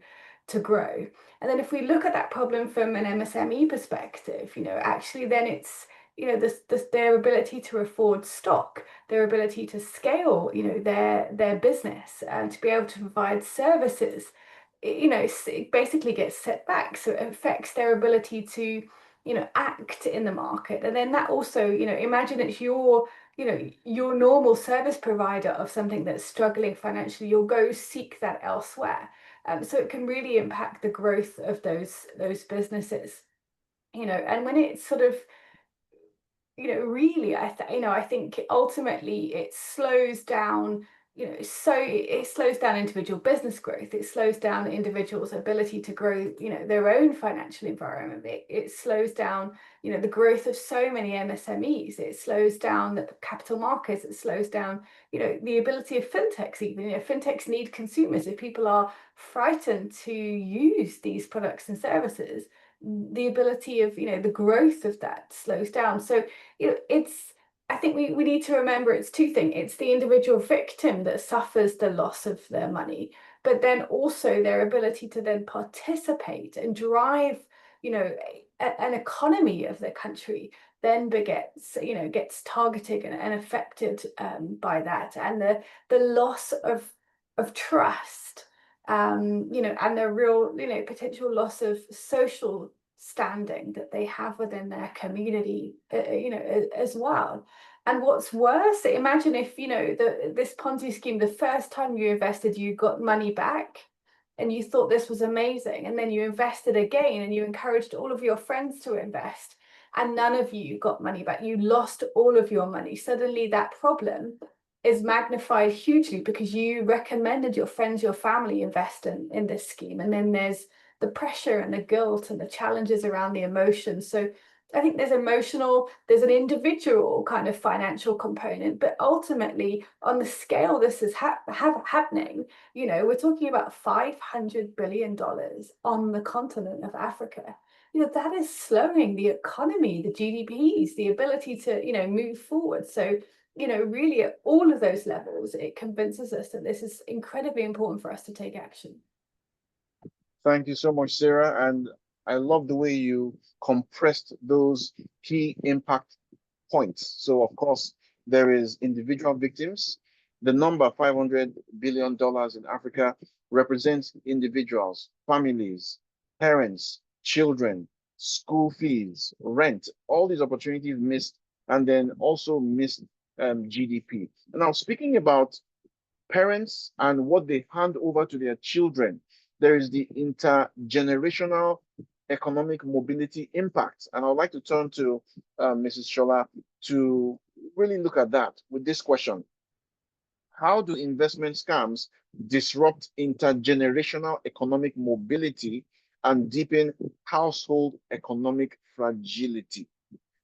grow. And then if we look at that problem from an MSME perspective, you know, actually then it's, you know, their ability to afford stock, their ability to scale, you know, their business and to be able to provide services, you know, it basically gets set back. So it affects their ability to, you know, act in the market. And then that also, you know, imagine it's your, you know, your normal service provider of something that's struggling financially, you'll go seek that elsewhere. So it can really impact the growth of those businesses, you know. And when it's sort of, you know, really, I think ultimately it slows down, you know, so it slows down individual business growth. It slows down individuals' ability to grow, you know, their own financial environment. It slows down, you know, the growth of so many MSMEs. It slows down the capital markets. It slows down, you know, the ability of fintechs even. You know, fintechs need consumers. If people are frightened to use these products and services, the ability of, you know, the growth of that slows down. So, you know, I think we need to remember it's two things. It's the individual victim that suffers the loss of their money, but then also their ability to then participate and drive, you know, an economy of the country then begets, you know, gets targeted and affected by that. And the loss of trust, you know, and the real, you know, potential loss of social standing that they have within their community, you know, as well. And what's worse, imagine if, you know, this Ponzi scheme, the first time you invested, you got money back and you thought this was amazing. And then you invested again and you encouraged all of your friends to invest and none of you got money back. You lost all of your money. Suddenly that problem is magnified hugely because you recommended your friends, your family invest in this scheme. And then there's the pressure and the guilt and the challenges around the emotions. So I think there's there's an individual kind of financial component, but ultimately on the scale this is happening, you know, we're talking about $500 billion on the continent of Africa. You know, that is slowing the economy, the GDPs, the ability to, you know, move forward. So, you know, really at all of those levels, it convinces us that this is incredibly important for us to take action. Thank you so much, Sarah. And I love the way you compressed those key impact points. So, of course, there is individual victims. The number $500 billion in Africa represents individuals, families, parents, children, school fees, rent, all these opportunities missed, and then also missed GDP. Now, speaking about parents and what they hand over to their children, there is the intergenerational economic mobility impact. And I would like to turn to Mrs. Shola to really look at that with this question. How do investment scams disrupt intergenerational economic mobility and deepen household economic fragility?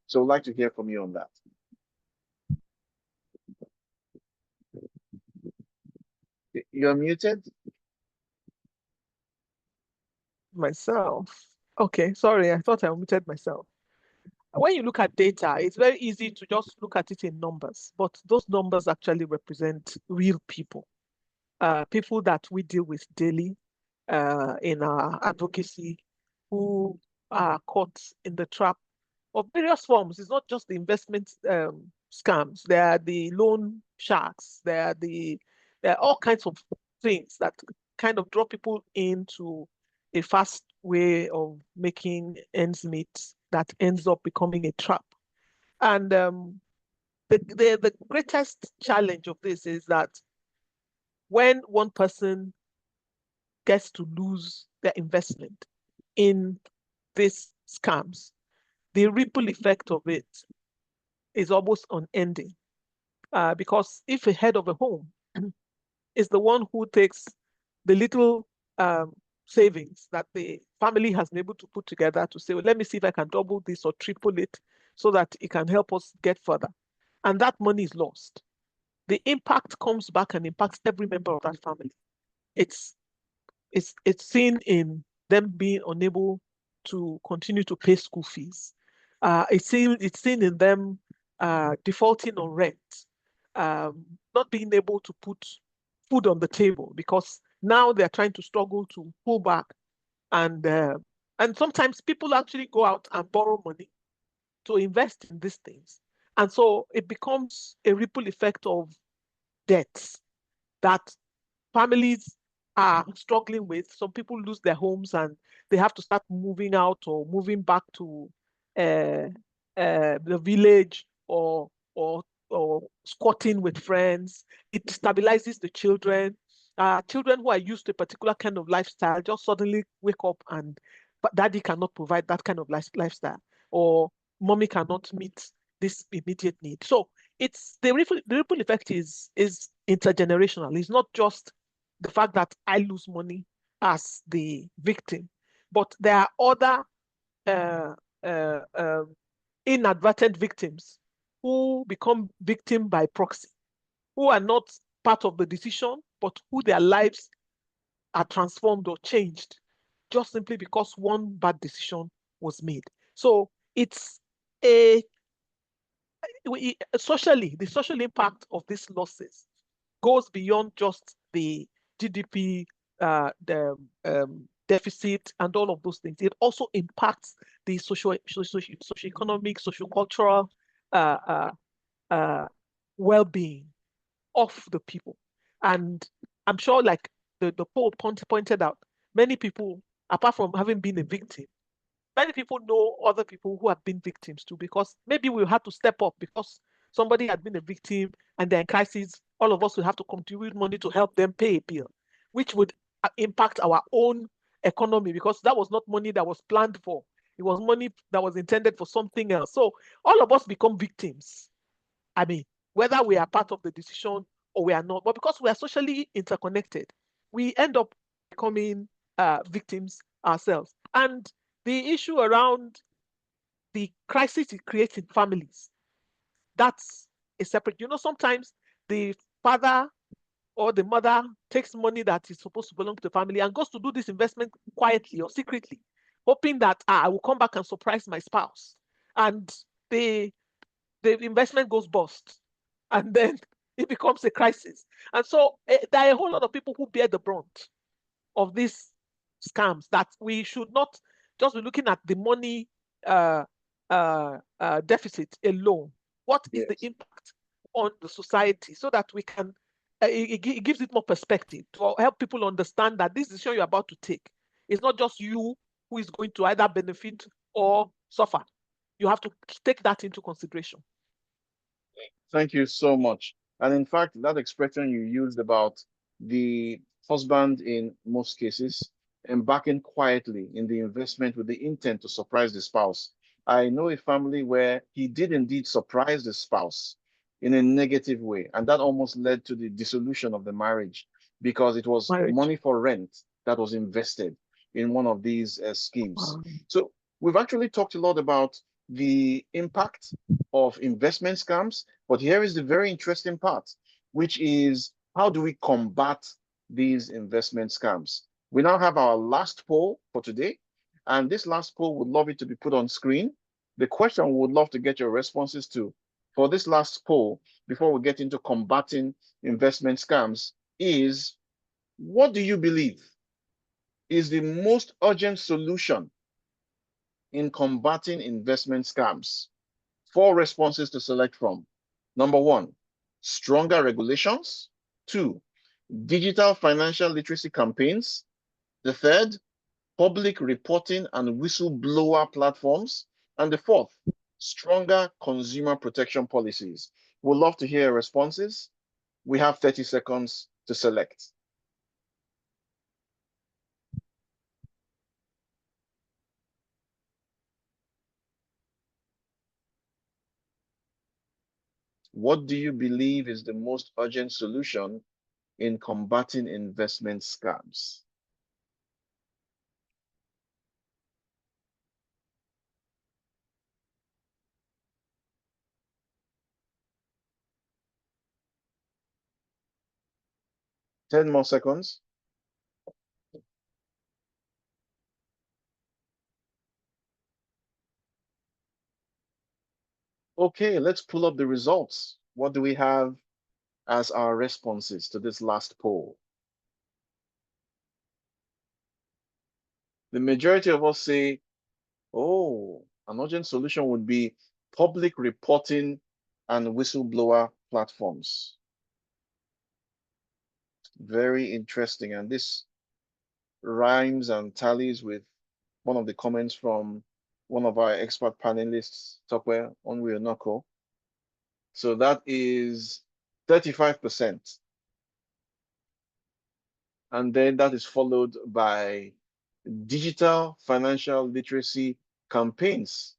So I'd like to hear from you on that. You're muted. Myself. Okay, sorry, I thought I muted myself. When you look at data, it's very easy to just look at it in numbers, but those numbers actually represent real people, people that we deal with daily in our advocacy, who are caught in the trap of various forms. It's not just the investment scams. There are the loan sharks. There are all kinds of things that kind of draw people into a fast way of making ends meet that ends up becoming a trap. And the greatest challenge of this is that when one person gets to lose their investment in these scams, the ripple effect of it is almost unending. Because if a head of a home is the one who takes the little savings that the family has been able to put together to say, well, let me see if I can double this or triple it so that it can help us get further, and that money is lost, the impact comes back and impacts every member of that family. It's seen in them being unable to continue to pay school fees. It's seen in them defaulting on rent, not being able to put food on the table because now they're trying to struggle to pull back, and sometimes people actually go out and borrow money to invest in these things, and so it becomes a ripple effect of debts that families are struggling with. Some people lose their homes and they have to start moving out or moving back to the village or squatting with friends. It stabilizes the children. Children who are used to a particular kind of lifestyle just suddenly wake up and but daddy cannot provide that kind of lifestyle, or mommy cannot meet this immediate need. So it's the ripple effect is intergenerational. It's not just the fact that I lose money as the victim, but there are other inadvertent victims who become victim by proxy, who are not part of the decision, but who their lives are transformed or changed just simply because one bad decision was made. So it's socially, the social impact of these losses goes beyond just the GDP, the deficit, and all of those things. It also impacts the socio-economic, socio-cultural well-being of the people. And I'm sure, like the poll pointed out, many people, apart from having been a victim, many people know other people who have been victims too, because maybe we had to step up because somebody had been a victim and they're in crisis. All of us will have to contribute money to help them pay a bill, which would impact our own economy because that was not money that was planned for. It was money that was intended for something else. So all of us become victims. I mean, whether we are part of the decision or we are not, but because we are socially interconnected, we end up becoming victims ourselves. And the issue around the crisis it creates in families, that's a separate, sometimes the father or the mother takes money that is supposed to belong to the family and goes to do this investment quietly or secretly, hoping that I will come back and surprise my spouse. And the investment goes bust. And then it becomes a crisis. And so there are a whole lot of people who bear the brunt of these scams that we should not just be looking at the money deficit alone. What is the impact on the society so that we can, it gives it more perspective to help people understand that this decision you're about to take is not just you who is going to either benefit or suffer. You have to take that into consideration. Thank you so much. And in fact, that expression you used about the husband in most cases embarking quietly in the investment with the intent to surprise the spouse. I know a family where he did indeed surprise the spouse in a negative way, and that almost led to the dissolution of the marriage because it was money for rent that was invested in one of these schemes. So we've actually talked a lot about the impact of investment scams, but here is the very interesting part, which is how do we combat these investment scams? We now have our last poll for today, and this last poll would love it to be put on screen. The question we would love to get your responses to for this last poll before we get into combating investment scams is, what do you believe is the most urgent solution in combating investment scams? 4 responses to select from. Number 1, stronger regulations. 2, digital financial literacy campaigns. The third, public reporting and whistleblower platforms. And the fourth, stronger consumer protection policies. We'd love to hear responses. We have 30 seconds to select. What do you believe is the most urgent solution in combating investment scams? Ten more seconds. Okay, let's pull up the results. What do we have as our responses to this last poll? The majority of us say, oh, an urgent solution would be public reporting and whistleblower platforms. Very interesting. And this rhymes and tallies with one of the comments from one of our expert panelists, Tokwe Onwionoko. So that is 35%. And then that is followed by digital financial literacy campaigns.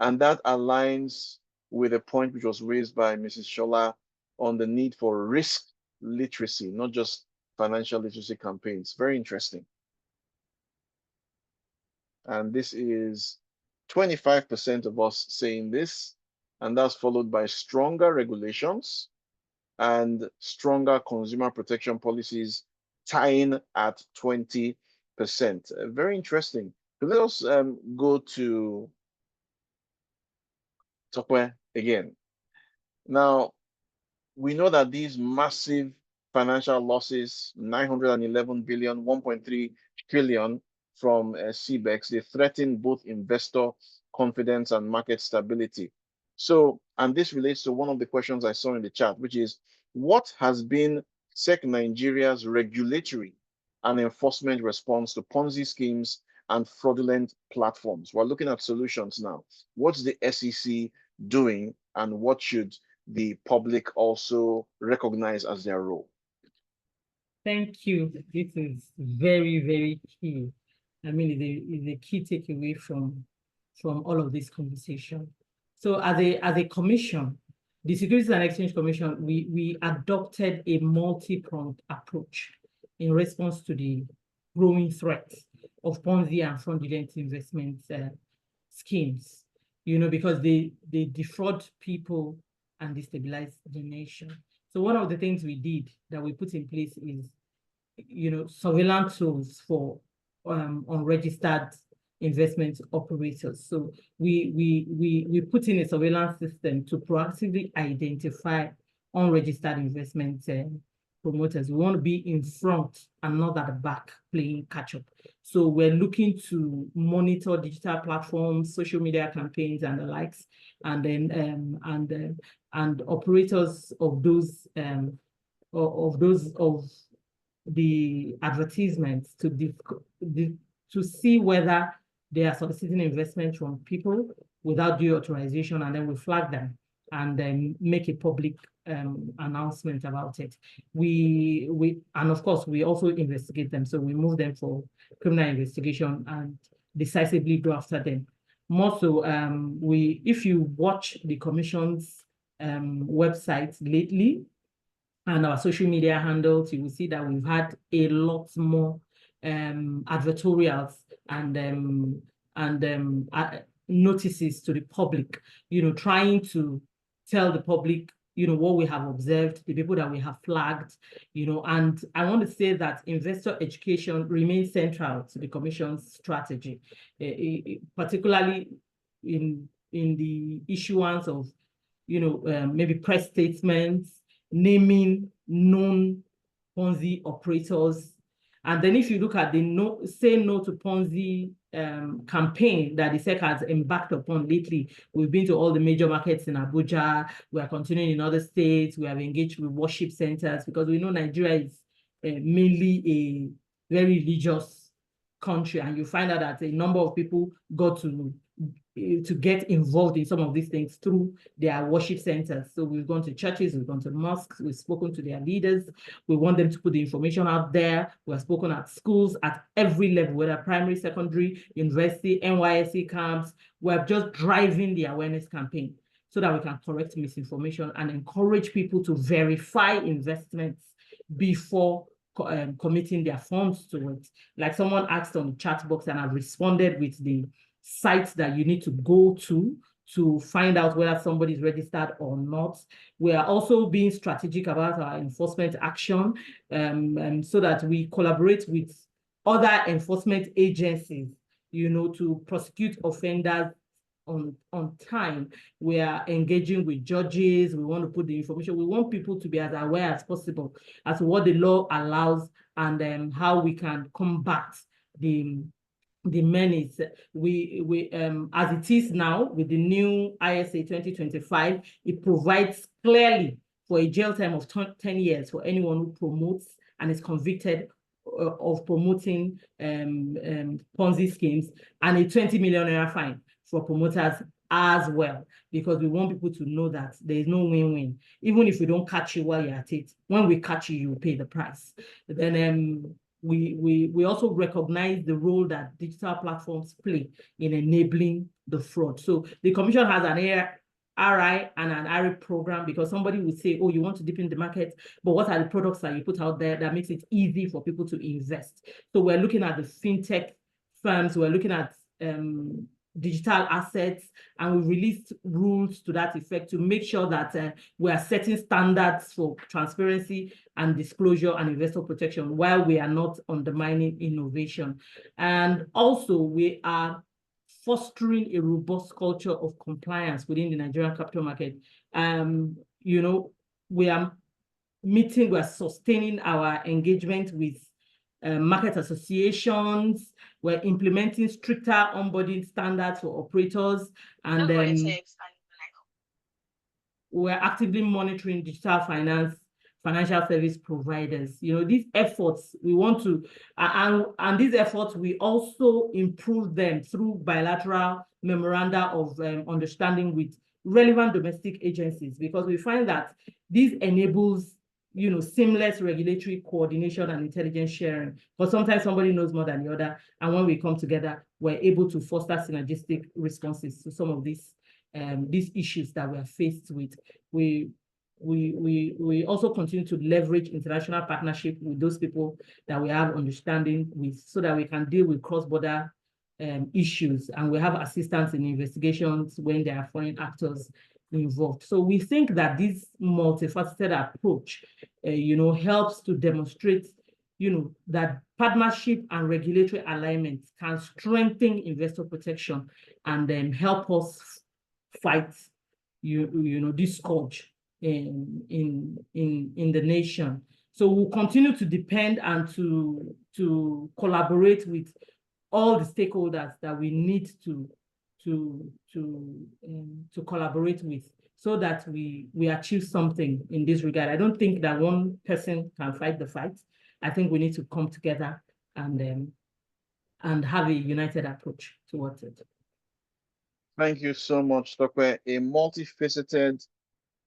And that aligns with a point which was raised by Mrs. Shola on the need for risk literacy, not just financial literacy campaigns. Very interesting. And this is 25% of us saying this, and that's followed by stronger regulations and stronger consumer protection policies, tying at 20%. Very interesting. So let us go to Tokwe again. Now, we know that these massive financial losses, 911 billion, 1.3 trillion from CBEX, they threaten both investor confidence and market stability. So, and this relates to one of the questions I saw in the chat, which is, what has been SEC Nigeria's regulatory and enforcement response to Ponzi schemes and fraudulent platforms? We're looking at solutions now. What's the SEC doing, and what should the public also recognize as their role? Thank you. This is very, very key. I mean, it's a key takeaway from all of this conversation. So as a commission, the Securities and Exchange Commission, we adopted a multi-pronged approach in response to the growing threat of Ponzi and fraudulent investment schemes, you know, because they defraud people and destabilize the nation. So one of the things we did that we put in place is, you know, surveillance tools for unregistered investment operators. So we put in a surveillance system to proactively identify unregistered investment promoters. We want to be in front and not at the back playing catch up. So we're looking to monitor digital platforms, social media campaigns, and the likes, and then and operators of those of the advertisements to see whether they are soliciting investment from people without due authorization, and then we flag them and then make a public announcement about it. And of course we also investigate them, so we move them for criminal investigation and decisively go after them. More so, if you watch the Commission's website lately and our social media handles, you will see that we've had a lot more advertorials and notices to the public, you know, trying to tell the public, you know, what we have observed, the people that we have flagged, you know. And I want to say that investor education remains central to the Commission's strategy, particularly in the issuance of, you know, maybe press statements, naming known Ponzi operators. And then if you look at the Say No to Ponzi campaign that the SEC has embarked upon lately, we've been to all the major markets in Abuja, we are continuing in other states, we have engaged with worship centers, because we know Nigeria is mainly a very religious country, and you find out that a number of people got to get involved in some of these things through their worship centers. So we've gone to churches, we've gone to mosques, we've spoken to their leaders. We want them to put the information out there. We've spoken at schools at every level, whether primary, secondary, university, NYSC camps. We're just driving the awareness campaign so that we can correct misinformation and encourage people to verify investments before committing their funds to it. Like someone asked on the chat box, and I've responded with the sites that you need to go to find out whether somebody is registered or not. We are also being strategic about our enforcement action, so that we collaborate with other enforcement agencies, you know, to prosecute offenders on time. We are engaging with judges. We want to put the information. We want people to be as aware as possible as to what the law allows and how we can combat the menace. We as it is now with the new ISA 2025, it provides clearly for a jail time of 10 years for anyone who promotes and is convicted of promoting Ponzi schemes, and a 20 million naira fine for promoters as well, because we want people to know that there is no win-win. Even if we don't catch you while you're at it, when we catch you, you pay the price. Then we also recognize the role that digital platforms play in enabling the fraud. So the Commission has an RI and an RI program, because somebody would say, oh, you want to deepen the market, but what are the products that you put out there that makes it easy for people to invest? So we're looking at the fintech firms, we're looking at digital assets, and we released rules to that effect to make sure that we are setting standards for transparency and disclosure and investor protection while we are not undermining innovation. And also we are fostering a robust culture of compliance within the Nigerian capital market. You know, we are sustaining our engagement with market associations. We're implementing stricter onboarding standards for operators, and we're actively monitoring digital financial service providers. You know, these efforts, we want to, and these efforts, we also improve them through bilateral memoranda of understanding with relevant domestic agencies, because we find that this enables, you know, seamless regulatory coordination and intelligence sharing. But sometimes somebody knows more than the other, and when we come together, we're able to foster synergistic responses to some of these issues that we are faced with. We also continue to leverage international partnership with those people that we have understanding with, so that we can deal with cross-border issues, and we have assistance in investigations when there are foreign actors involved. So we think that this multifaceted approach, you know, helps to demonstrate, you know, that partnership and regulatory alignment can strengthen investor protection and then help us fight, you know, this scourge in the nation. So we'll continue to depend and to collaborate with all the stakeholders that we need to collaborate with, so that we achieve something in this regard. I don't think that one person can fight the fight. I think we need to come together and have a united approach towards it. Thank you so much, Dr. A multifaceted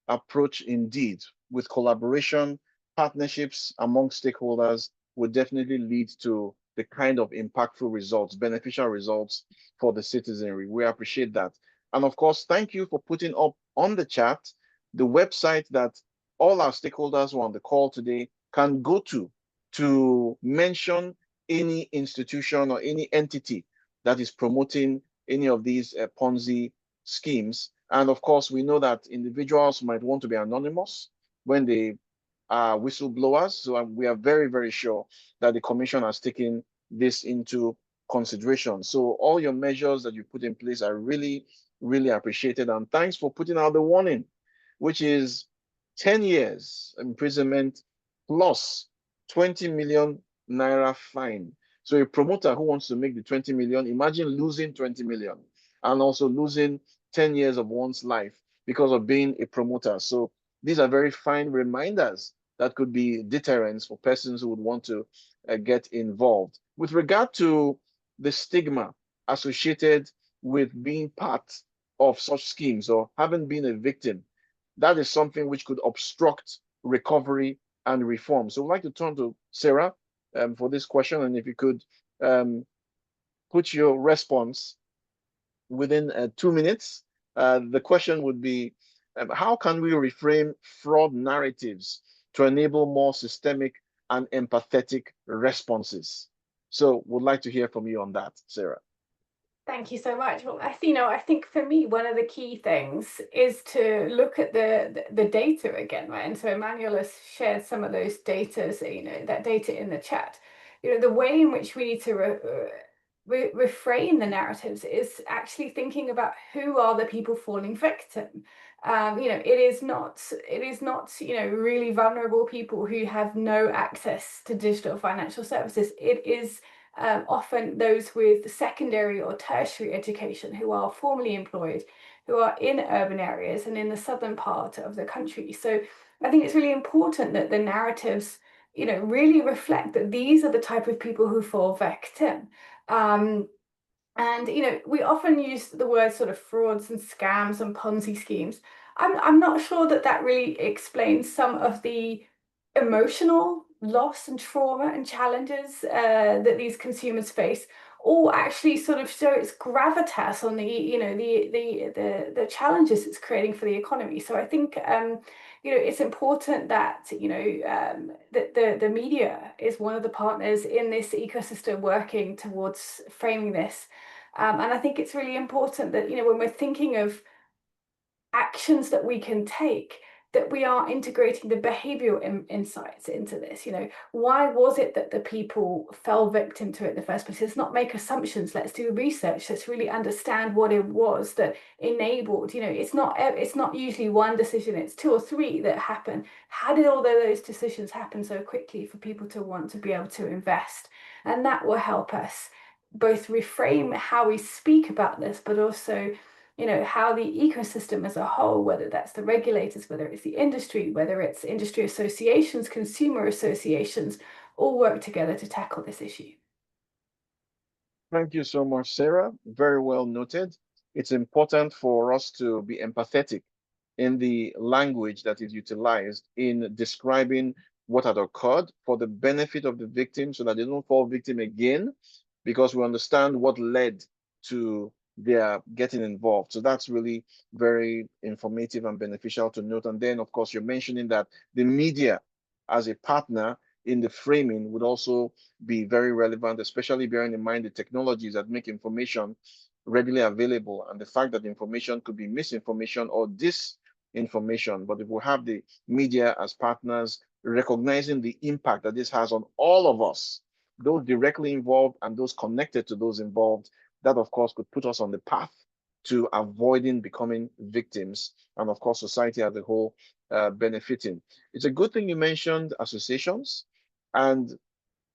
approach indeed, with collaboration, partnerships among stakeholders would definitely lead to the kind of impactful results, beneficial results for the citizenry. We appreciate that. And of course, thank you for putting up on the chat the website that all our stakeholders who are on the call today can go to mention any institution or any entity that is promoting any of these Ponzi schemes. And of course, we know that individuals might want to be anonymous when they are whistleblowers. So we are very, very sure that the Commission has taken this into consideration. So all your measures that you put in place are really, really appreciated. And thanks for putting out the warning, which is 10 years imprisonment plus 20 million naira fine. So a promoter who wants to make the 20 million, imagine losing 20 million and also losing 10 years of one's life because of being a promoter. So these are very fine reminders that could be deterrents for persons who would want to get involved. With regard to the stigma associated with being part of such schemes or having been a victim, that is something which could obstruct recovery and reform. So I'd like to turn to Sarah for this question, and if you could put your response within 2 minutes. The question would be, how can we reframe fraud narratives to enable more systemic and empathetic responses? So would like to hear from you on that, Sarah. Thank you so much. Well, I think for me, one of the key things is to look at the data again, right? And so Emmanuel has shared some of those data, so, that data in the chat. The way in which we need to reframe the narratives is actually thinking about who are the people falling victim. It is not really vulnerable people who have no access to digital financial services. It is often those with secondary or tertiary education who are formally employed, who are in urban areas and in the southern part of the country. So I think it's really important that the narratives, really reflect that these are the type of people who fall victim. And we often use the word sort of frauds and scams and Ponzi schemes. I'm not sure that really explains some of the emotional loss and trauma and challenges that these consumers face, or actually sort of show its gravitas on the challenges it's creating for the economy. So I think it's important that that the media is one of the partners in this ecosystem working towards framing this, and I think it's really important that when we're thinking of actions that we can take, that we are integrating the behavioral insights into this. Why was it that the people fell victim to it in the first place? Let's not make assumptions. Let's do research. Let's really understand what it was that enabled. It's not usually one decision. It's 2 or 3 that happen. How did all of those decisions happen so quickly for people to want to be able to invest? And that will help us both reframe how we speak about this, but also how the ecosystem as a whole, whether that's the regulators, whether it's the industry, whether it's industry associations, consumer associations, all work together to tackle this issue. Thank you so much, Sarah. Very well noted. It's important for us to be empathetic in the language that is utilized in describing what had occurred for the benefit of the victim so that they don't fall victim again, because we understand what led to their getting involved. So that's really very informative and beneficial to note. And then, of course, you're mentioning that the media as a partner in the framing would also be very relevant, especially bearing in mind the technologies that make information readily available and the fact that information could be misinformation or disinformation. But if we have the media as partners, recognizing the impact that this has on all of us, those directly involved and those connected to those involved, that of course could put us on the path to avoiding becoming victims, and of course society as a whole benefiting. It's a good thing you mentioned associations, and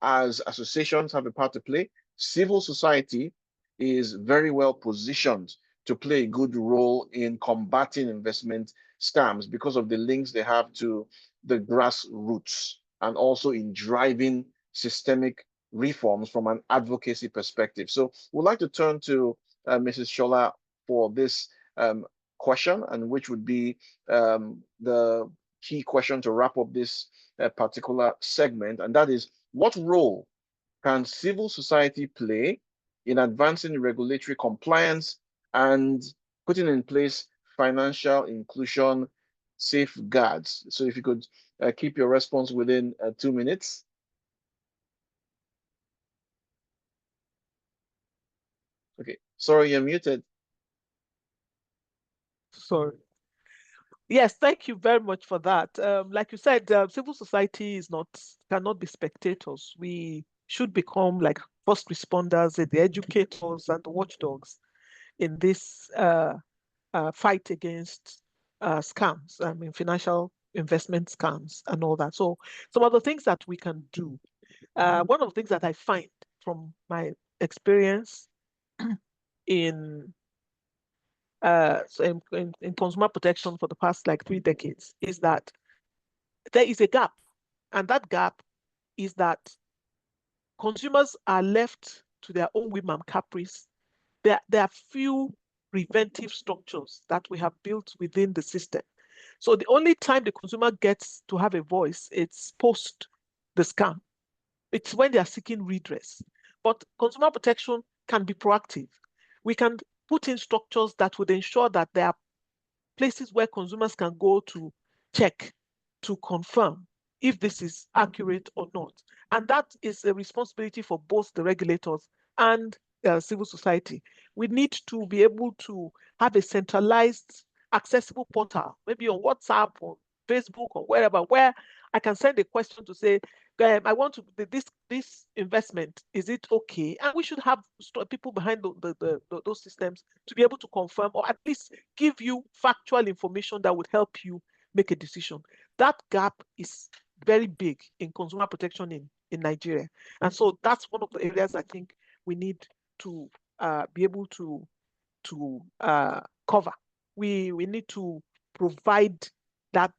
as associations have a part to play, civil society is very well positioned to play a good role in combating investment scams because of the links they have to the grassroots and also in driving systemic reforms from an advocacy perspective. So we'd like to turn to Mrs. Shola for this question, and which would be the key question to wrap up this particular segment, and that is, what role can civil society play in advancing regulatory compliance and putting in place financial inclusion safeguards? So if you could keep your response within 2 minutes. Okay, sorry, you're muted. Sorry. Yes, thank you very much for that. Like you said, civil society cannot be spectators. We should become like first responders, the educators and the watchdogs in this fight against scams, financial investment scams and all that. So some of the things that we can do, one of the things that I find from my experience in consumer protection for the past like 3 decades is that there is a gap And that gap is that consumers are left to their own whim and caprice. There are few preventive structures that we have built within the system. So the only time the consumer gets to have a voice, it's post the scam. It's when they are seeking redress. But consumer protection can be proactive. We can put in structures that would ensure that there are places where consumers can go to check, to confirm if this is accurate or not. And that is a responsibility for both the regulators and civil society. We need to be able to have a centralized, accessible portal, maybe on WhatsApp or Facebook or wherever, where I can send a question to say, I want to this investment, is it okay? And we should have people behind those systems to be able to confirm or at least give you factual information that would help you make a decision. That gap is very big in consumer protection in Nigeria. And so that's one of the areas I think we need to be able to cover. We need to provide that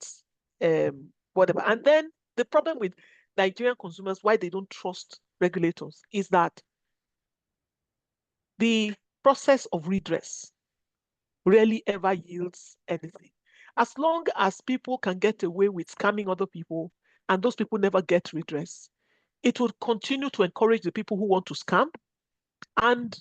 whatever. And then the problem with Nigerian consumers, why they don't trust regulators, is that the process of redress rarely ever yields anything. As long as people can get away with scamming other people and those people never get redress, it will continue to encourage the people who want to scam, and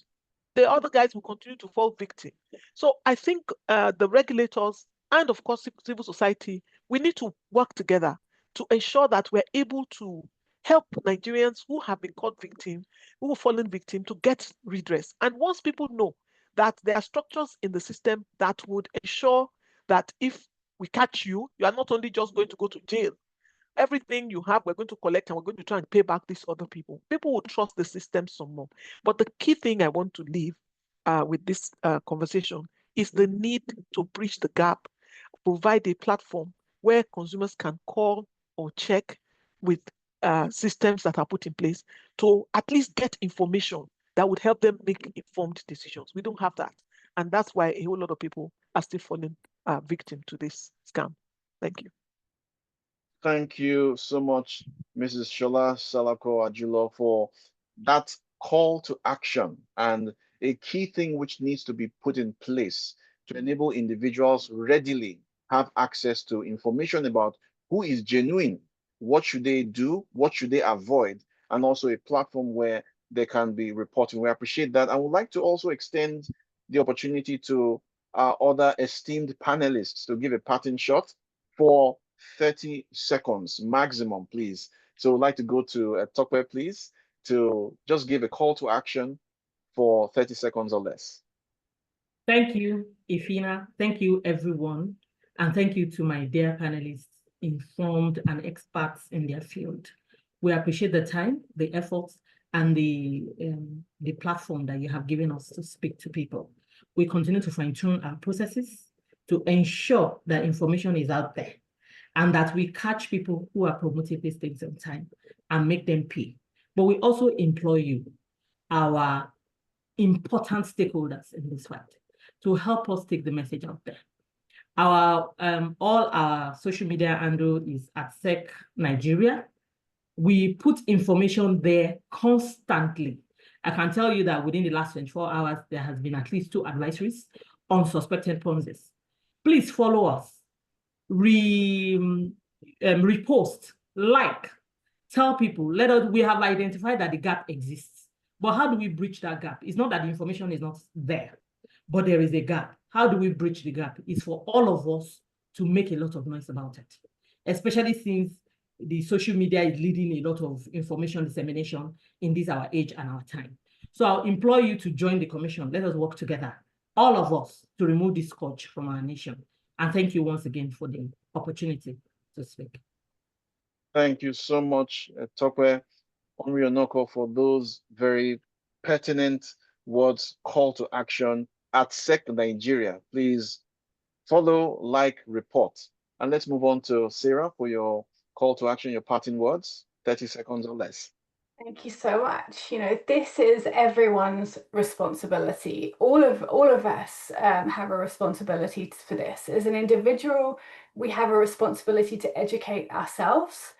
the other guys will continue to fall victim. So I think the regulators and of course civil society, we need to work together to ensure that we're able to help Nigerians who have been caught victim, who have fallen victim, to get redress. And once people know that there are structures in the system that would ensure that if we catch you, you are not only just going to go to jail. Everything you have, we're going to collect and we're going to try and pay back these other people. People will trust the system some more. But the key thing I want to leave with this conversation is the need to bridge the gap, provide a platform where consumers can call or check with systems that are put in place to at least get information that would help them make informed decisions. We don't have that. And that's why a whole lot of people are still falling victim to this scam. Thank you. Thank you so much, Mrs. Shola Salako Ajulo, for that call to action and a key thing which needs to be put in place to enable individuals readily have access to information about who is genuine, what should they do, what should they avoid, and also a platform where they can be reporting. We appreciate that. I would like to also extend the opportunity to our other esteemed panelists to give a parting shot for 30 seconds maximum, please. So I'd like to go to Tokwe, please, to just give a call to action for 30 seconds or less. Thank you, Ifina. Thank you, everyone. And thank you to my dear panelists, informed and experts in their field. We appreciate the time, the efforts, and the platform that you have given us to speak to people. We continue to fine-tune our processes to ensure that information is out there and that we catch people who are promoting these things on time and make them pay. But we also employ you, our important stakeholders in this fight, to help us take the message out there. Our all our social media handle is @SEC Nigeria. We put information there constantly. I can tell you that within the last 24 hours, there has been at least 2 advisories on suspected Ponzi's. Please follow us, repost, like, tell people, we have identified that the gap exists. But how do we bridge that gap? It's not that the information is not there, but there is a gap. How do we bridge the gap? It's for all of us to make a lot of noise about it, especially since the social media is leading a lot of information dissemination in this our age and our time. So I'll implore you to join the commission. Let us work together, all of us, to remove this scourge from our nation. And thank you once again for the opportunity to speak. Thank you so much, Tokwe Onrionoko, for those very pertinent words, call to action @SEC Nigeria. Please follow, like, report. And let's move on to Sarah for your call to action, your parting words, 30 seconds or less. Thank you so much. You know, this is everyone's responsibility. All of us have a responsibility for this. As an individual, we have a responsibility to educate ourselves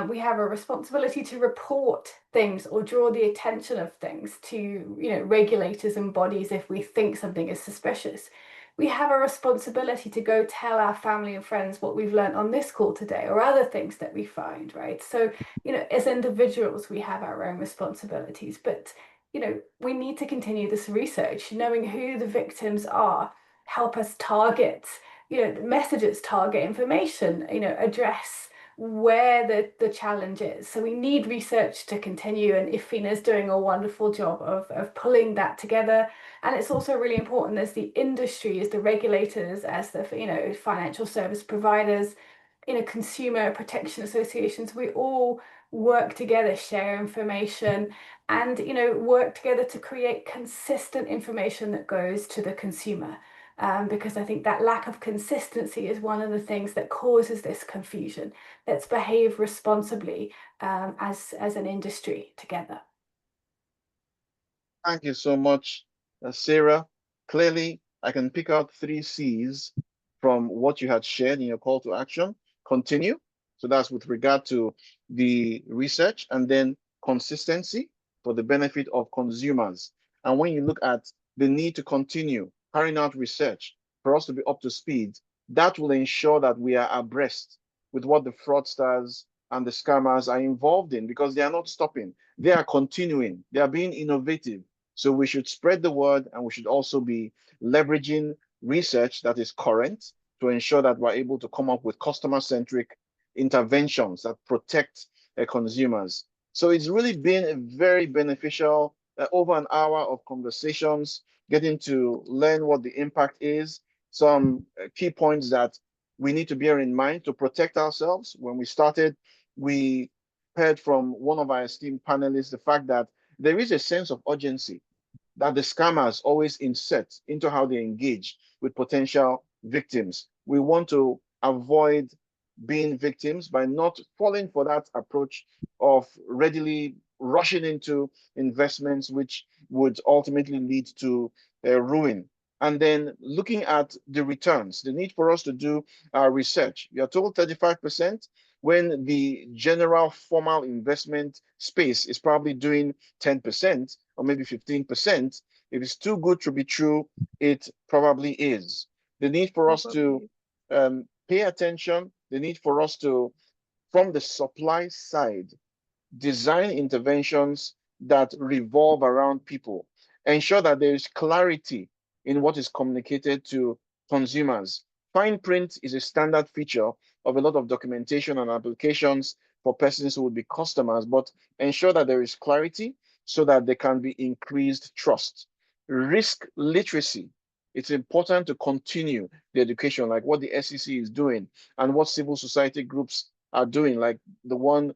We have a responsibility to report things or draw the attention of things to, you know, regulators and bodies if we think something is suspicious. We have a responsibility to go tell our family and friends what we've learned on this call today or other things that we find, right? So, you know, as individuals, we have our own responsibilities, but, you know, we need to continue this research, knowing who the victims are, help us target, you know, messages, target information, you know, address where the challenge is. So we need research to continue, and IFINA is doing a wonderful job of pulling that together. And it's also really important as the industry, as the regulators, as the, you know, financial service providers, you know, consumer protection associations, we all work together, share information, and, you know, work together to create consistent information that goes to the consumer. Because I think that lack of consistency is one of the things that causes this confusion. Let's behave responsibly as an industry together. Thank you so much, Sarah. Clearly, I can pick out 3 C's from what you had shared in your call to action. Continue. So that's with regard to the research, and then consistency for the benefit of consumers. And when you look at the need to continue carrying out research for us to be up to speed, that will ensure that we are abreast with what the fraudsters and the scammers are involved in, because they are not stopping. They are continuing. They are being innovative. So we should spread the word, and we should also be leveraging research that is current to ensure that we're able to come up with customer-centric interventions that protect consumers. So it's really been a very beneficial over an hour of conversations, getting to learn what the impact is, some key points that we need to bear in mind to protect ourselves. When we started, we heard from one of our esteemed panelists the fact that there is a sense of urgency that the scammers always insert into how they engage with potential victims. We want to avoid being victims by not falling for that approach of readily rushing into investments, which would ultimately lead to ruin. And then looking at the returns, the need for us to do our research. You're told 35%, when the general formal investment space is probably doing 10% or maybe 15%. If it's too good to be true, it probably is. The need for us to pay attention, the need for us to, from the supply side, design interventions that revolve around people, ensure that there is clarity in what is communicated to consumers. Fine print is a standard feature of a lot of documentation and applications for persons who would be customers, but ensure that there is clarity so that there can be increased trust. Risk literacy. It's important to continue the education, like what the SEC is doing and what civil society groups are doing, like the one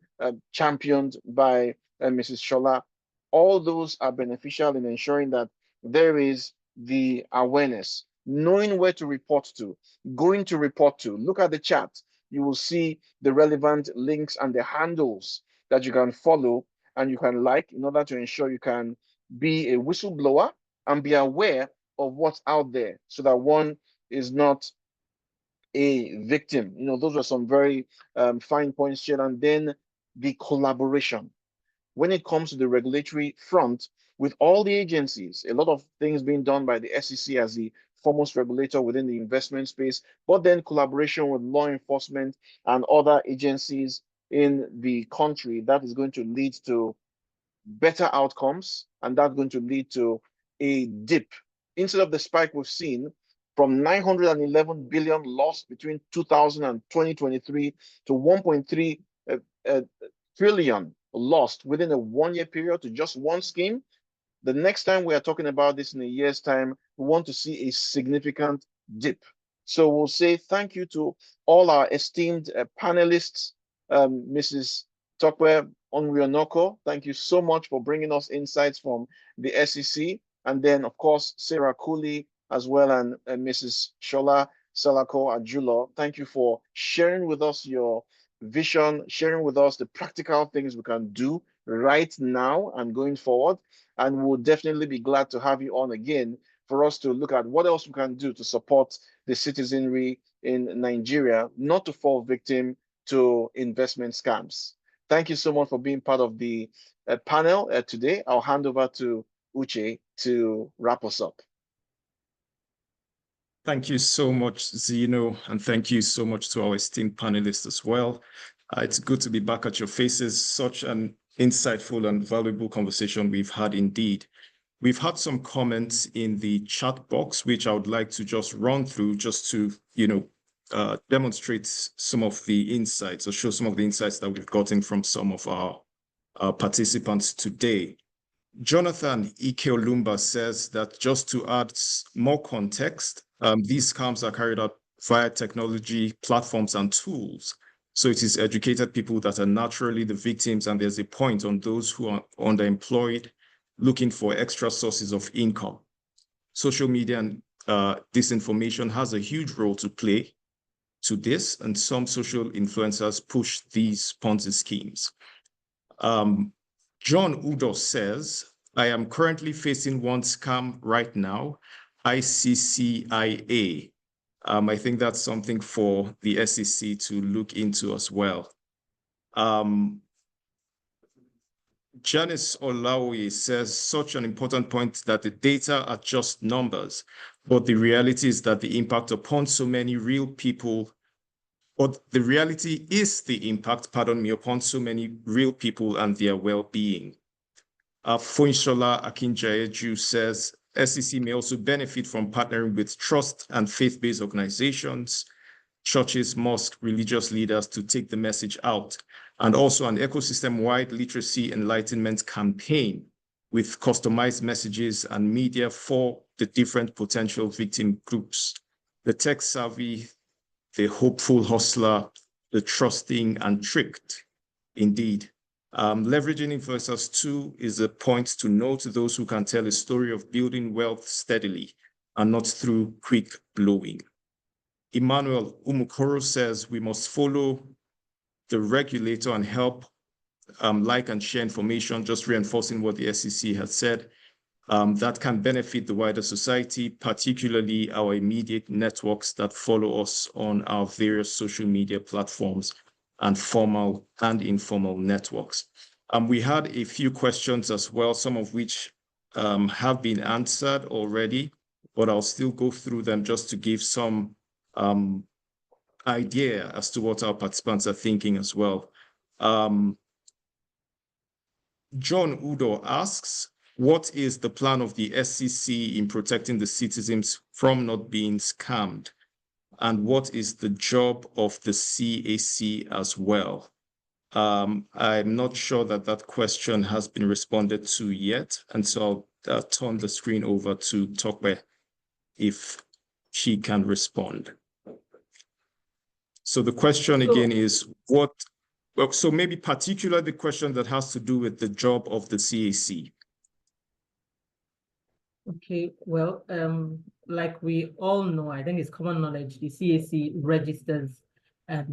championed by Mrs. Shola. All those are beneficial in ensuring that there is the awareness, knowing where to report to, going to report to. Look at the chat. You will see the relevant links and the handles that you can follow and you can like in order to ensure you can be a whistleblower and be aware of what's out there so that one is not a victim. You know, those were some very fine points shared. And then the collaboration. When it comes to the regulatory front, with all the agencies, a lot of things being done by the SEC as the foremost regulator within the investment space, but then collaboration with law enforcement and other agencies in the country, that is going to lead to better outcomes, and that's going to lead to a dip. Instead of the spike we've seen from 911 billion lost between 2000 and 2023 to 1.3 trillion lost within a 1-year period to just one scheme. The next time we are talking about this in a year's time, we want to see a significant dip. So we'll say thank you to all our esteemed panelists, Mrs. Tokwe Onwionoko. Thank you so much for bringing us insights from the SEC. And then, of course, Sarah Cooley as well, and Mrs. Shola Salako Ajulo. Thank you for sharing with us your vision, sharing with us the practical things we can do right now and going forward. And we'll definitely be glad to have you on again for us to look at what else we can do to support the citizenry in Nigeria, not to fall victim to investment scams. Thank you so much for being part of the panel today. I'll hand over to Uche to wrap us up. Thank you so much, Zeno, and thank you so much to our esteemed panelists as well. It's good to be back at your faces. Such an insightful and valuable conversation we've had indeed. We've had some comments in the chat box, which I would like to just run through just to, demonstrate some of the insights or show some of the insights that we've gotten from some of our participants today. Jonathan Ikeolumba says that just to add more context, these scams are carried out via technology, platforms, and tools. So it is educated people that are naturally the victims, and there's a point on those who are underemployed, looking for extra sources of income. Social media and disinformation has a huge role to play to this, and some social influencers push these Ponzi schemes. John Udo says, I am currently facing one scam right now, ICCIA. I think that's something for the SEC to look into as well. Janice Olawi says, such an important point that the data are just numbers, but the reality is that the impact upon so many real people, but the reality is the impact, upon so many real people and their well-being. Foinshola Akinjayeju says, SEC may also benefit from partnering with trust and faith-based organizations, churches, mosques, religious leaders to take the message out, and also an ecosystem-wide literacy enlightenment campaign with customized messages and media for the different potential victim groups, the tech-savvy, the hopeful hustler, the trusting and tricked, indeed. Leveraging influencers too is a point to note those who can tell a story of building wealth steadily and not through quick blowing. Emmanuel Umukoro says we must follow the regulator and help like and share information, just reinforcing what the SEC has said. That can benefit the wider society, particularly our immediate networks that follow us on our various social media platforms and formal and informal networks. We had a few questions as well, some of which have been answered already, but I'll still go through them just to give some idea as to what our participants are thinking as well. John Udo asks, what is the plan of the SEC in protecting the citizens from not being scammed? And what is the job of the CAC as well? I'm not sure that that question has been responded to yet. And so I'll turn the screen over to Tokwe if she can respond. So the question again is so maybe particularly the question that has to do with the job of the CAC. Okay, well, like we all know, I think it's common knowledge, the CAC registers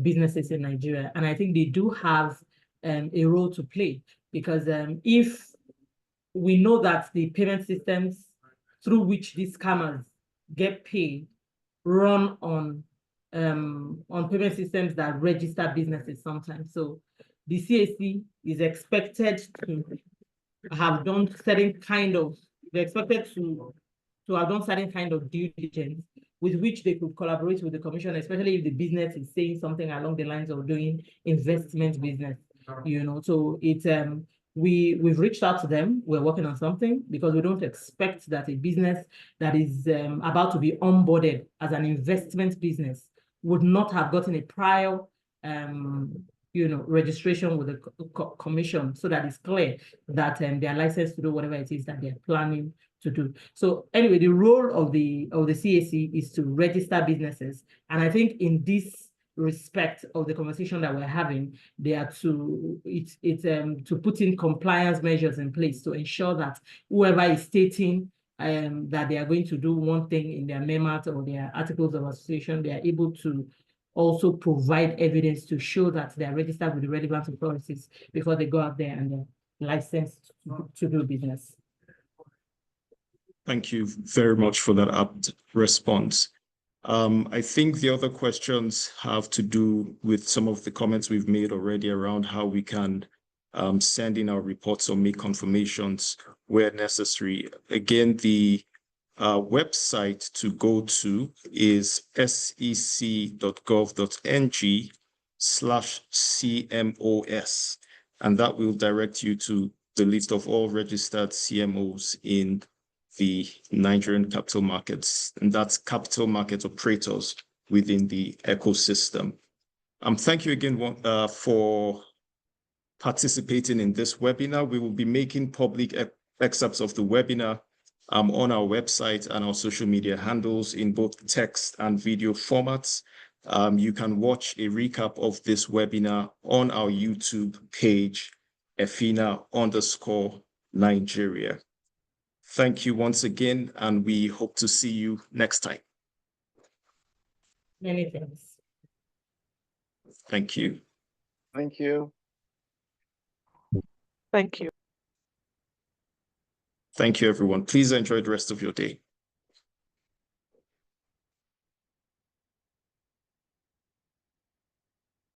businesses in Nigeria, and I think they do have a role to play, because if we know that the payment systems through which these scammers get paid run on payment systems that register businesses sometimes, so the CAC is expected to have done certain kind of they're expected to have done certain kind of due diligence with which they could collaborate with the commission, especially if the business is saying something along the lines of doing investment business, So it's we've reached out to them. We're working on something because we don't expect that a business that is about to be onboarded as an investment business would not have gotten a prior registration with the commission, so that it's clear that they are licensed to do whatever it is that they're planning to do. So anyway, the role of the CAC is to register businesses, and I think in this respect of the conversation that we're having, they are to put in compliance measures in place to ensure that whoever is stating that they are going to do one thing in their MEMAT or their articles of association, they are able to also provide evidence to show that they are registered with the relevant authorities before they go out there and they're licensed to do business. Thank you very much for that apt response. I think the other questions have to do with some of the comments we've made already around how we can send in our reports or make confirmations where necessary. Again, the website to go to is sec.gov.ng/CMOS, and that will direct you to the list of all registered CMOs in the Nigerian capital markets, and that's capital market operators within the ecosystem. Thank you again for participating in this webinar. We will be making public excerpts of the webinar on our website and our social media handles in both text and video formats. You can watch a recap of this webinar on our YouTube page, EFINA_Nigeria. Thank you once again, and we hope to see you next time. Many thanks. Thank you. Thank you. Thank you. Thank you, everyone. Please enjoy the rest of your day.